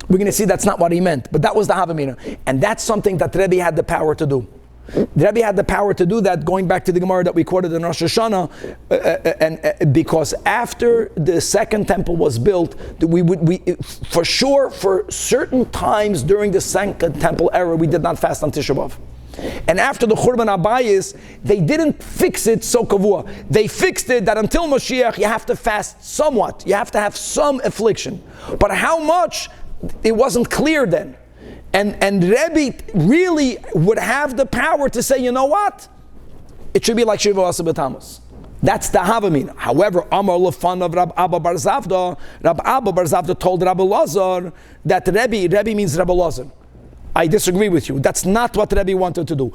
[SPEAKER 1] We're going to see that's not what he meant, but that was the Havamina. And that's something that Rebbe had the power to do. The Rebbe had the power to do that, going back to the Gemara that we quoted in Rosh Hashanah, because after the second temple was built, for sure, for certain times during the second temple era, we did not fast on Tisha B'Av. And after the Churban Abayis, they didn't fix it so kavua. They fixed it that until Mashiach, you have to fast somewhat. You have to have some affliction. But how much? It wasn't clear then. And Rebbe really would have the power to say, you know what? It should be like Shiva Asa B'Tammuz. That's the Havamina. However, Amar Lefan of Rab Abba Bar Zavda told Rabbi Lazar that Rebbe means Rabbi Lazar. I disagree with you. That's not what Rebbe wanted to do.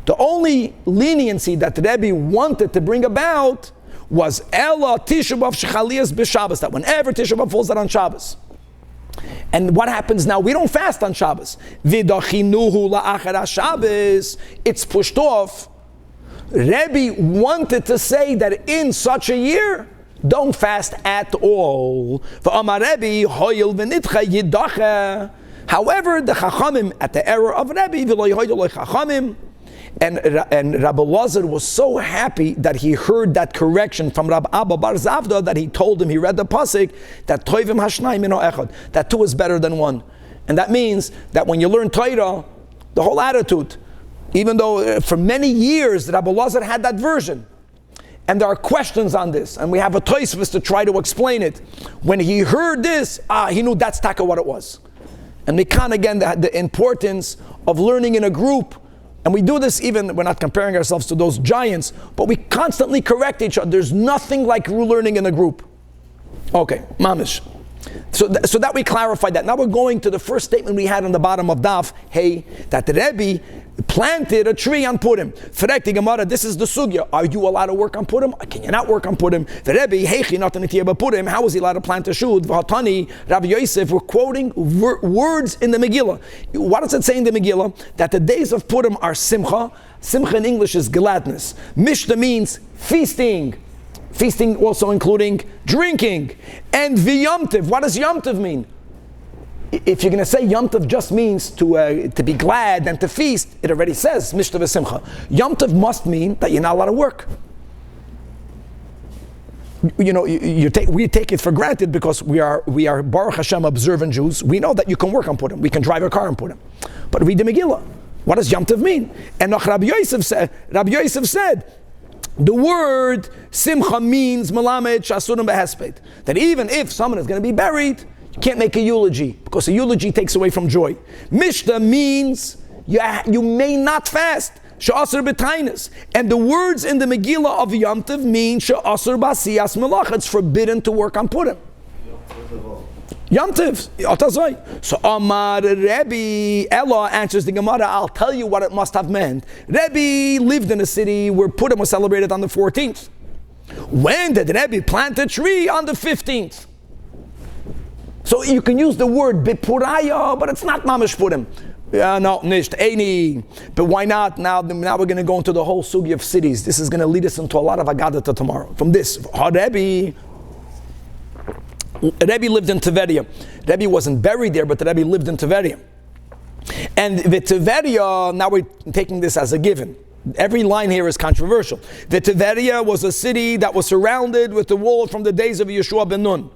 [SPEAKER 1] The only leniency that Rebbe wanted to bring about was Ella Tisha B'Av Shechaliyas B'Shabbos, that whenever Tisha B'Av falls out on Shabbos. And what happens now? We don't fast on Shabbos. V'dachinuhu la'achar Shabbos. It's pushed off. Rebbe wanted to say that in such a year, don't fast at all. However, the Chachamim at the era of Rebbe, and Rabbi Lazar was so happy that he heard that correction from Rabbi Abba Bar Zavda that he told him, he read the pasuk, that Toivim Hashnayim Ino Echad, that two is better than one. And that means that when you learn Torah, the whole attitude, even though for many years Rabbi Lazar had that version, and there are questions on this, and we have a Tosfos to try to explain it. When he heard this, he knew that's taka what it was. And we can again the importance of learning in a group. And we do this even, we're not comparing ourselves to those giants, but we constantly correct each other. There's nothing like learning in a group. Okay, mamish. So that we clarified that. Now we're going to the first statement we had on the bottom of Daf, hey, that the Rebbe planted a tree on Purim. Ferek Gemara, this is the sugya. Are you allowed to work on Purim? Can you not work on Purim? The Rebbe, heichi natan etiyah Purim. How is he allowed to plant a shoot? V'hatani, Rabbi Yosef, we're quoting words in the Megillah. What does it say in the Megillah? That the days of Purim are simcha. Simcha in English is gladness. Mishnah means feasting. Feasting also including drinking. And v'yomtiv. What does yomtiv mean? If you're going to say yomtiv just means to be glad and to feast, it already says Mishnah v'simcha. Yomtiv must mean that you're not allowed to work. You know, we take it for granted because we are Baruch Hashem observant Jews. We know that you can work on Purim. We can drive a car on Purim. But read the Megillah. What does Yom Tov mean? And Rabbi Yosef said, the word simcha means melamed shasurim behesped. That even if someone is going to be buried, you can't make a eulogy, because a eulogy takes away from joy. Mishnah means you may not fast. She'asur b'tainis. And the words in the Megillah of Yom Tov mean she'asur b'asiyas melach. It's forbidden to work on Purim. Yom Tov. So Amar Rebbe, Ella answers the Gemara, I'll tell you what it must have meant. Rebbe lived in a city where Purim was celebrated on the 14th. When did Rebbe plant a tree? On the 15th. So you can use the word Bipuraya, but it's not Mamish Purim. Yeah, no, nicht, Eini. But why not? Now we're going to go into the whole sugi of cities. This is going to lead us into a lot of Agadata tomorrow. From this, Rebbe lived in Tiberia. Rebbe wasn't buried there, but the Rebbe lived in Tiberia. And the Tiberia, now we're taking this as a given. Every line here is controversial. The Tiberia was a city that was surrounded with the wall from the days of Yeshua ben Nun.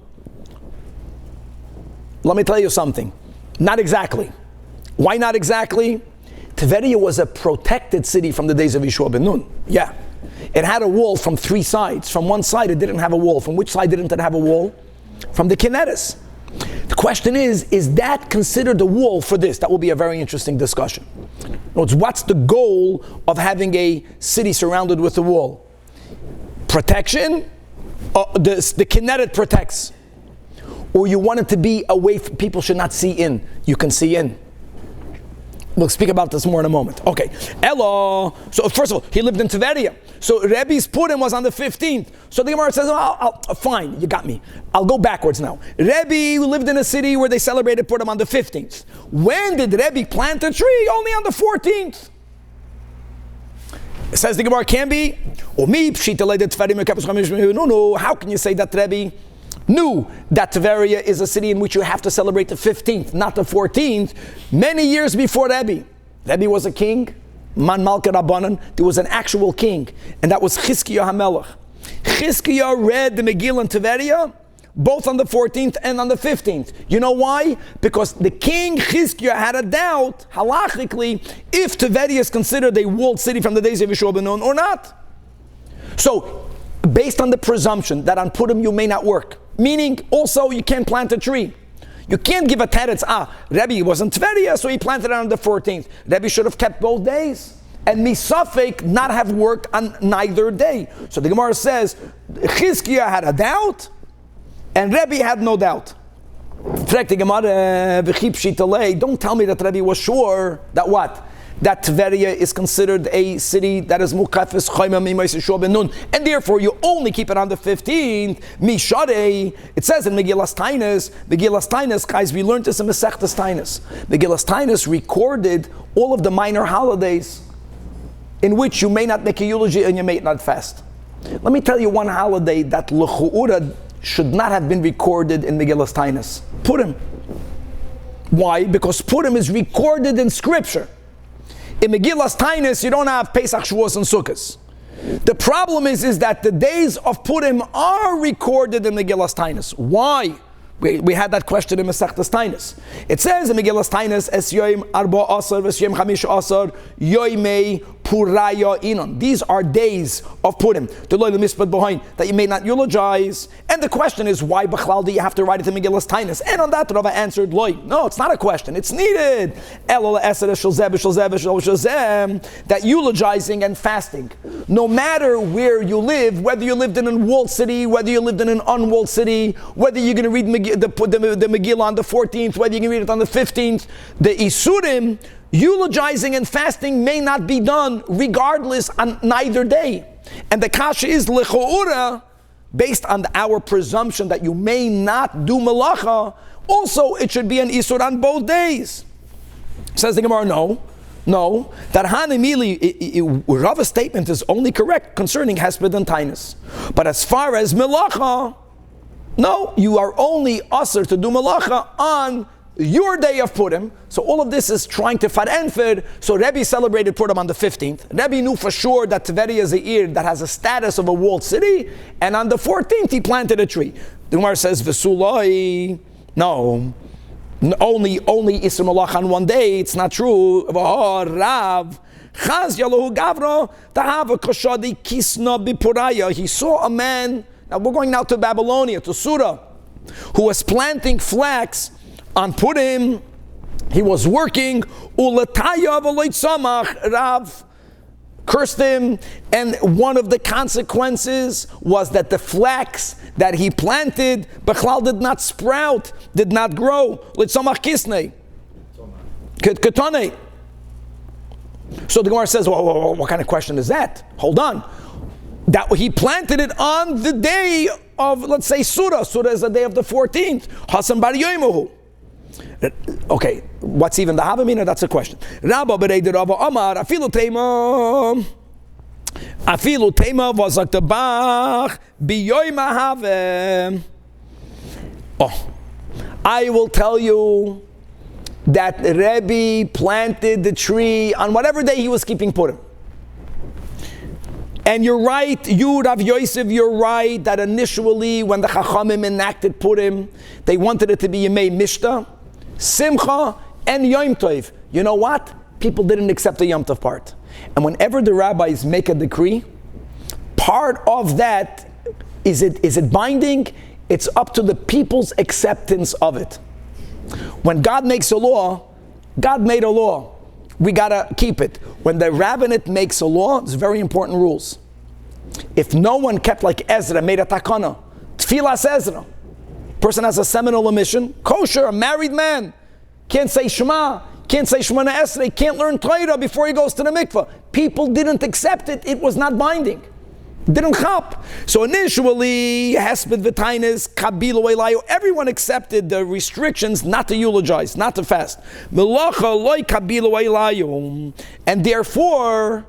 [SPEAKER 1] Let me tell you something. Not exactly. Why not exactly? Tiberia was a protected city from the days of Yeshua ben Nun. Yeah. It had a wall from three sides. From one side it didn't have a wall. From which side didn't it have a wall? From the Kinetis. The question is that considered a wall for this? That will be a very interesting discussion. In other words, what's the goal of having a city surrounded with a wall? Protection? The Kinetic protects. Or you want it to be away from, people should not see in. You can see in. We'll speak about this more in a moment. Okay. Elo. So first of all, he lived in Tiberia. So Rebbe's Purim was on the 15th. So the Gemara says, fine, you got me. I'll go backwards now. Rebbe lived in a city where they celebrated Purim on the 15th. When did Rebbe plant a tree? Only on the 14th. It says the Gemara, can be. No. How can you say that Rebbe knew that Tiberia is a city in which you have to celebrate the 15th, not the 14th, many years before Rebbe? Rebbe was a king, Man Malka Rabbanan. There was an actual king, and that was Chizkiah HaMelech. Chizkiah read the Megillah in Tiberia, both on the 14th and on the 15th. You know why? Because the king Chizkiah had a doubt, halachically, if Tiberia is considered a walled city from the days of Yeshua ben Nun or not. So, based on the presumption that on Purim you may not work, meaning also you can't plant a tree. You can't give a teretz, Rebbe was in Tveria, so he planted it on the 14th. Rebbe should have kept both days. And misafek not have worked on neither day. So the Gemara says, Chizkiah had a doubt, and Rebbe had no doubt. Don't tell me that Rebbe was sure that what? That Tveria is considered a city that is mukafis chaymam imais Yeshua ben Nun, and therefore you only keep it on the 15th. Mishadei, it says in Megillas Tainis, guys, we learned this in Masechtas Tainis. Megillas Tainis recorded all of the minor holidays in which you may not make a eulogy and you may not fast. Let me tell you one holiday that l'chu'ura should not have been recorded in Megillas Tainis. Purim. Why? Because Purim is recorded in Scripture. In Megillas Tainis, you don't have Pesach, Shavuos, and Sukkot. The problem is that the days of Purim are recorded in Megillas Tainis. Why? We had that question in Masechtas Tainis. It says in Megillas Tainis, Es Yoim Arba Asar, Ves Yoim Chamish Asar, Yoimei Puraya Inon. These are days of Purim. That you may not eulogize. And the question is, why B'chlal do you have to write it in Megillas Tainis? And on that, Rava answered, Loi. No, it's not a question. It's needed. That eulogizing and fasting, no matter where you live, whether you lived in a walled city, whether you lived in an unwalled city, whether you're going to read the Megillah on the 14th, whether you can read it on the 15th, the Isurim, eulogizing and fasting may not be done regardless on neither day. And the kasha is l'chu'ura, based on our presumption that you may not do malacha, also it should be an Isur on both days. Says the Gemara, no, that Hanimili, Rava's statement is only correct concerning Hesped and Tainus. But as far as malacha, no, you are only usher to do malacha on your day of Purim. So all of this is trying to farenfed. So Rebbe celebrated Purim on the 15th. Rebbe knew for sure that Tiberia is a ir that has a status of a walled city, and on the 14th he planted a tree. The Gemara says, V'sulai, no. only Isra Malach on one day. It's not true. Rav Chaz Yalahu Gavra Tahava Koshadi Kisna Bipuraya. He saw a man. Now we're going now to Babylonia, to Surah, who was planting flax on Purim. He was working. Ulataya v'loit samach. Rav cursed him, and one of the consequences was that the flax that he planted, Bechlal, did not sprout, did not grow. L'tzamach kisnei. Ketone. So the Gemara says, well, what kind of question is that? Hold on. That he planted it on the day of, let's say, Surah. Surah is the day of the 14th. Hassan bar Yoimuhu. Okay, what's even the Havamina? That's a question. Rabba bereid Rabba Amar, afilu tema was like the Bach biyoyma have. Oh, I will tell you that Rebbe planted the tree on whatever day he was keeping Purim. And you're right, you Rav Yosef, you're right that initially when the Chachamim enacted Purim, they wanted it to be Yemei Mishnah, Simcha, and Yom Tov. You know what? People didn't accept the Yom Tov part. And whenever the rabbis make a decree, part of that, is it binding? It's up to the people's acceptance of it. When God makes a law, God made a law. We gotta keep it. When the rabbinate makes a law, it's very important rules. If no one kept like Ezra, made a takana, Tefilla Ezra, person has a seminal omission, kosher, a married man, can't say Shema, can't say Shemona Esrei, can't learn Torah before he goes to the mikveh. People didn't accept it, it was not binding. Didn't chap. So initially, Hesped V'tainis, Kabilo Elayu, everyone accepted the restrictions not to eulogize, not to fast. Melacha loy Kabilo Elayu. And therefore,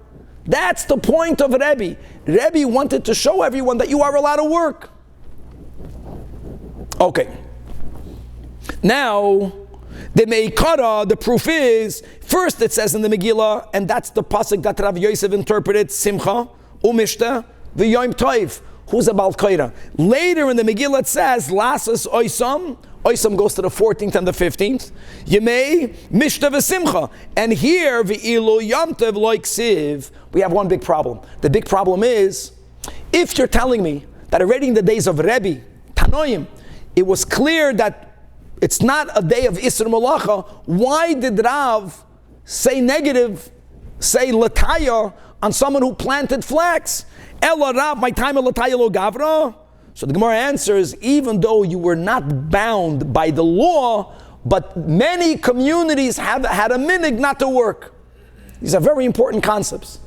[SPEAKER 1] that's the point of Rebbe. Rebbe wanted to show everyone that you are allowed to work. Okay. Now, the Meikara, the proof is, first it says in the Megila, and that's the pasuk that Rav Yosef interpreted, Simcha, Umishta, V'yom Tov. Who's a Baal Koira? Later in the Megillah it says, Lasas Oisam. Oisam goes to the 14th and the 15th. Yemei Mishta V'simcha. And here, V'ilu Yom Tov Loik Siv. We have one big problem. The big problem is, if you're telling me that already in the days of Rebbe, Tanoim, it was clear that it's not a day of Isra Malacha, why did Rav say negative, say Lataya on someone who planted flax? Ela Rav, my time Lataya lo Gavra. So the Gemara answers, even though you were not bound by the law, but many communities have had a minig not to work. These are very important concepts.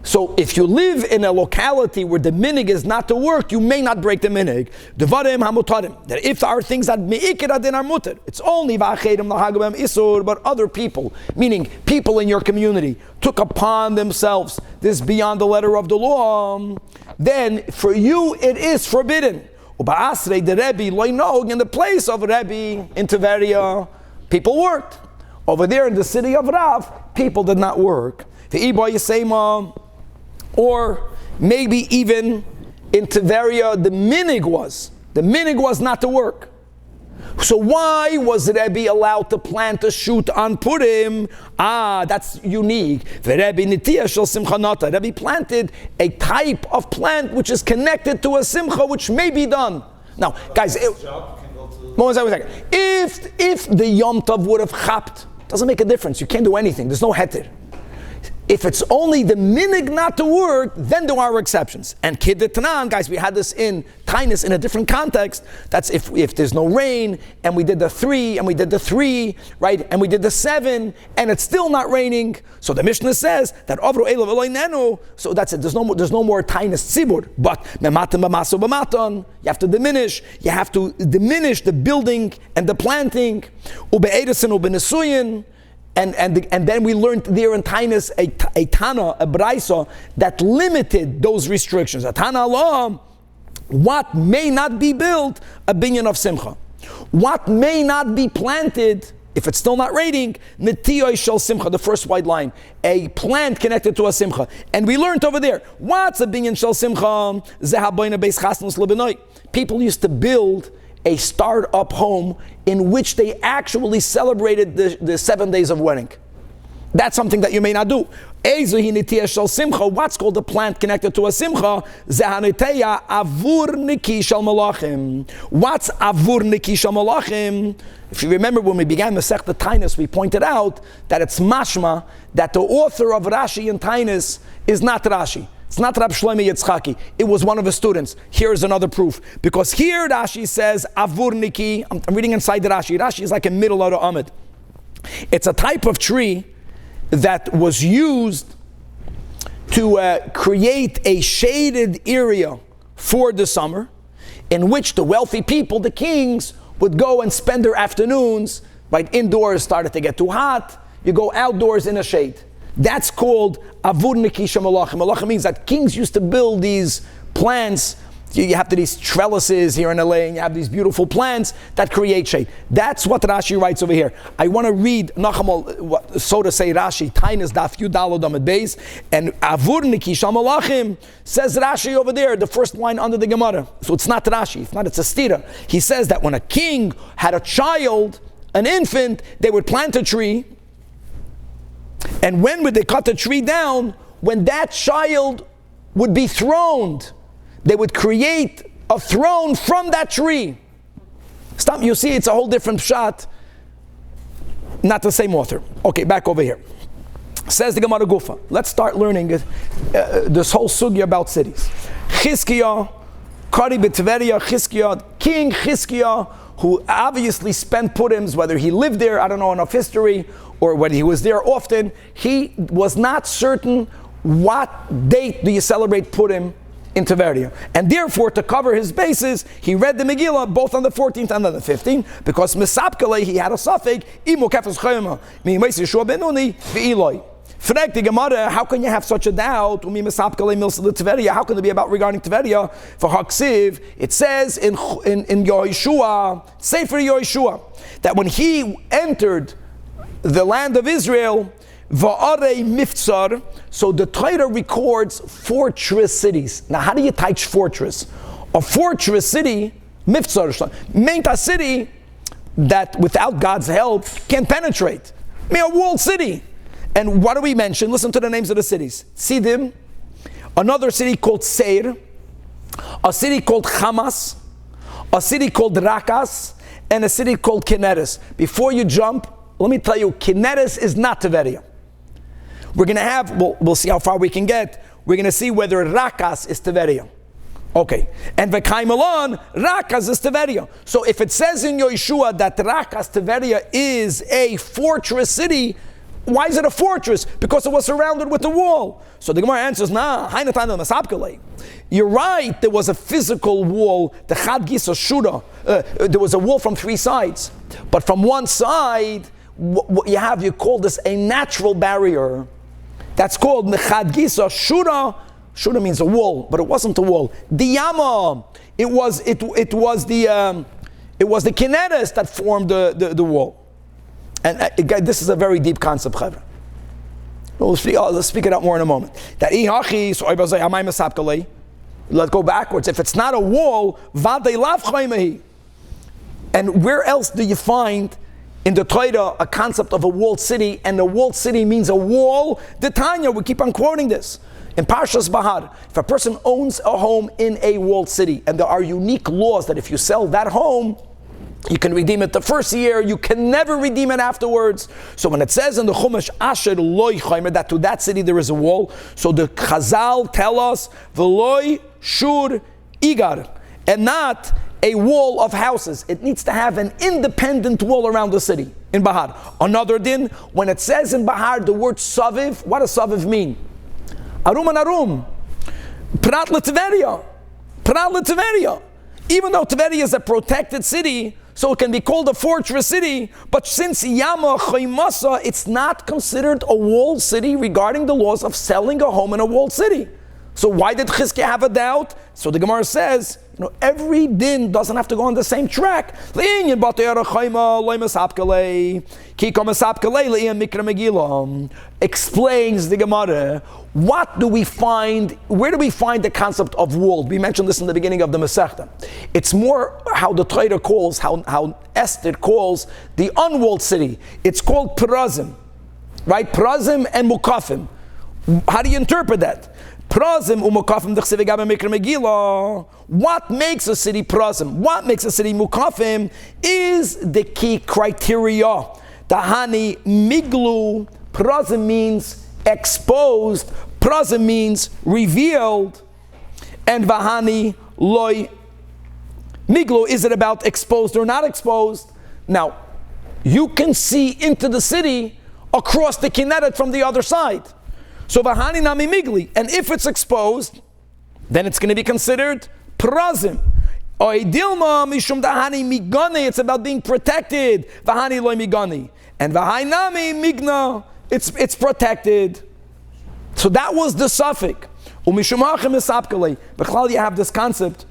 [SPEAKER 1] So if you live in a locality where the minig is not to work, you may not break the minig. Devarim hamutarim. That if there are things that meikira din are mutar, it's only va'achedim lahagabem isur, but other people, meaning people in your community, took upon themselves this beyond the letter of the law, then for you it is forbidden. Uba'asrei the Rebbe loinog, in the place of Rebbe in Tiberia, people worked. Over there in the city of Rav, people did not work. The Iba Yisema, or maybe even in Tiberia, the minig was not to work. So why was Rebbe allowed to plant a shoot on Purim? That's unique. The Rebbe Nitiyah shel Simchanata. Rebbe planted a type of plant which is connected to a simcha, which may be done. Now, guys, one second. If the Yom Tov would have chapped, doesn't make a difference. You can't do anything. There's no heter. If it's only the minig not to work, then there are exceptions. And Kiddetanan, guys, we had this in Tainus in a different context. That's if there's no rain, and we did the 3, and we did the 3, right? And we did the 7, and it's still not raining. So the Mishnah says that Avro Elav Eloinenu, so that's it. There's no more Tainus Tzibur. But Mematim Bamaso Bamaton, you have to diminish. You have to diminish the building and the planting. Ube Edesin, Ube Nesuyin. And then we learned there in Tainus a Tana, a Braisa, that limited those restrictions. A Tana law, what may not be built, a binyan of Simcha. What may not be planted, if it's still not raining, Netiyoi shel Simcha, the first white line, a plant connected to a Simcha. And we learned over there, what's a binyan shel Simcha? Zehaboina beis chasnus lebenoi. People used to build a start-up home in which they actually celebrated the 7 days of wedding. That's something that you may not do. What's called a plant connected to a simcha? What's avur niki shel malachim? If you remember when we began the Masechta Tainus, we pointed out that it's mashma that the author of Rashi and Tainus is not Rashi. It's not Rab Shlomi Yitzchaki. It was one of his students. Here's another proof. Because here Rashi says avur niki. I'm reading inside the Rashi. Rashi is like a middle of the Amid. It's a type of tree that was used to create a shaded area for the summer in which the wealthy people, the kings, would go and spend their afternoons. Right, indoors started to get too hot. You go outdoors in a shade. That's called avur nikisha malachim. Malachim means that kings used to build these plants. You have these trellises here in LA, and you have these beautiful plants that create shade. That's what Rashi writes over here. I want to read Nachamal, so to say Rashi, Tainus Daf Yudalo Damad Beis, and avur nikisha malachim says Rashi over there, the first line under the Gemara. So it's not Rashi, it's a stira. He says that when a king had a child, an infant, they would plant a tree, and when would they cut the tree down? When that child would be throned, they would create a throne from that tree. Stop, you see, it's a whole different pshat. Not the same author. Okay, back over here. Says the Gemara Gufa. Let's start learning this whole sugya about cities. Chizkiah, Kari B'Tveria, Chizkiah, King Chizkiah, who obviously spent Purims, whether he lived there, I don't know enough history, or whether he was there often, he was not certain what date do you celebrate Purim in Tveria. And therefore, to cover his bases, he read the Megillah both on the 14th and on the 15th, because Misapkele, he had a suffix, Imo Kefes Chayma, Mi'imais Yeshua Benuni, V'iloi. Frag the Gemara, how can you have such a doubt? How can it be about regarding Tveria? For Haksiv, it says in Yehoshua, Sefer Yehoshua, that when he entered the land of Israel, Va'arei Miftzar, so the Torah records fortress cities. Now, how do you touch fortress? A fortress city, Miftzar, meant a city that without God's help can't penetrate. I mean, a walled city. And what do we mention? Listen to the names of the cities. Sidim, another city called Seir, a city called Hamas, a city called Rakas, and a city called Kinneres. Before you jump, let me tell you, Kinneres is not Tveria. We're going to have, we'll see how far we can get. We're going to see whether Rakas is Tveria. Okay. And V'kai Milan, Rakas is Tveria. So if it says in Yehoshua that Rakas Tveria is a fortress city, why is it a fortress? Because it was surrounded with a wall. So the Gemara answers, you're right, there was a physical wall, the Chad Gisa Shura. There was a wall from three sides. But from one side, what you call this a natural barrier. That's called Chad Gisa Shura. Shura means a wall, but it wasn't a wall. Diyama, it was the Kinneres that formed the wall. And this is a very deep concept, Chavra. Let's speak it out more in a moment. That let's go backwards. If it's not a wall, and where else do you find in the Torah a concept of a walled city? And a walled city means a wall. The Tanya, we keep on quoting this. In Parshas Bahar, if a person owns a home in a walled city, and there are unique laws that if you sell that home, you can redeem it the first year, you can never redeem it afterwards. So when it says in the Chumash, Asher loy chaymer, that to that city there is a wall, so the Chazal tell us, V'loy shur igar, and not a wall of houses. It needs to have an independent wall around the city, in Bahar. Another din, when it says in Bahar the word Saviv, what does Saviv mean? Arum and Arum. Prat l'Tveria. Prat l'Tveria. Even though Tveria is a protected city, so it can be called a fortress city, but since Yama Chaymasa, it's not considered a walled city regarding the laws of selling a home in a walled city. So why did Chizkiah have a doubt? So the Gemara says, every din doesn't have to go on the same track. Explains the Gemara, what do we find, where do we find the concept of walled? We mentioned this in the beginning of the Masechta. It's more how the Torah calls, how Esther calls the unwalled city. It's called Perazim, right? Perazim and Mukafim. How do you interpret that? Prazim umukafim d'chsev gabe mikra Megila. What makes a city prazim? What makes a city mukafim is the key criteria. Tahani miglu. Prazim means exposed. Prazim means revealed. And vahani loy miglu. Is it about exposed or not exposed? Now, you can see into the city across the Kinneret from the other side. So v'hani nami migli, and if it's exposed, then it's going to be considered prazim. Oy dilma mishum dahani migani, it's about being protected. V'hani loy migani, and v'hai nami migna, it's protected. So that was the suffix. Umishum hachem esapkalei. B'chlal you have this concept,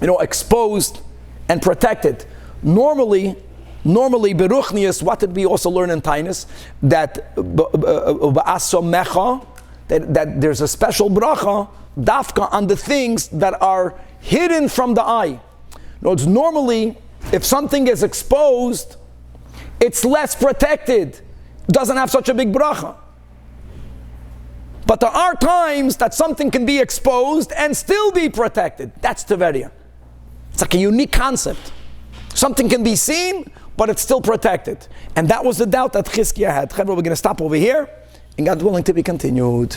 [SPEAKER 1] exposed and protected. Normally, beruchnius, what did we also learn in Tainus? That that there's a special bracha, dafka, on the things that are hidden from the eye. It's normally, if something is exposed, it's less protected. It doesn't have such a big bracha. But there are times that something can be exposed and still be protected. That's Teveria. It's like a unique concept. Something can be seen, but it's still protected. And that was the doubt that Chizkiah had. We're going to stop over here, and God willing to be continued.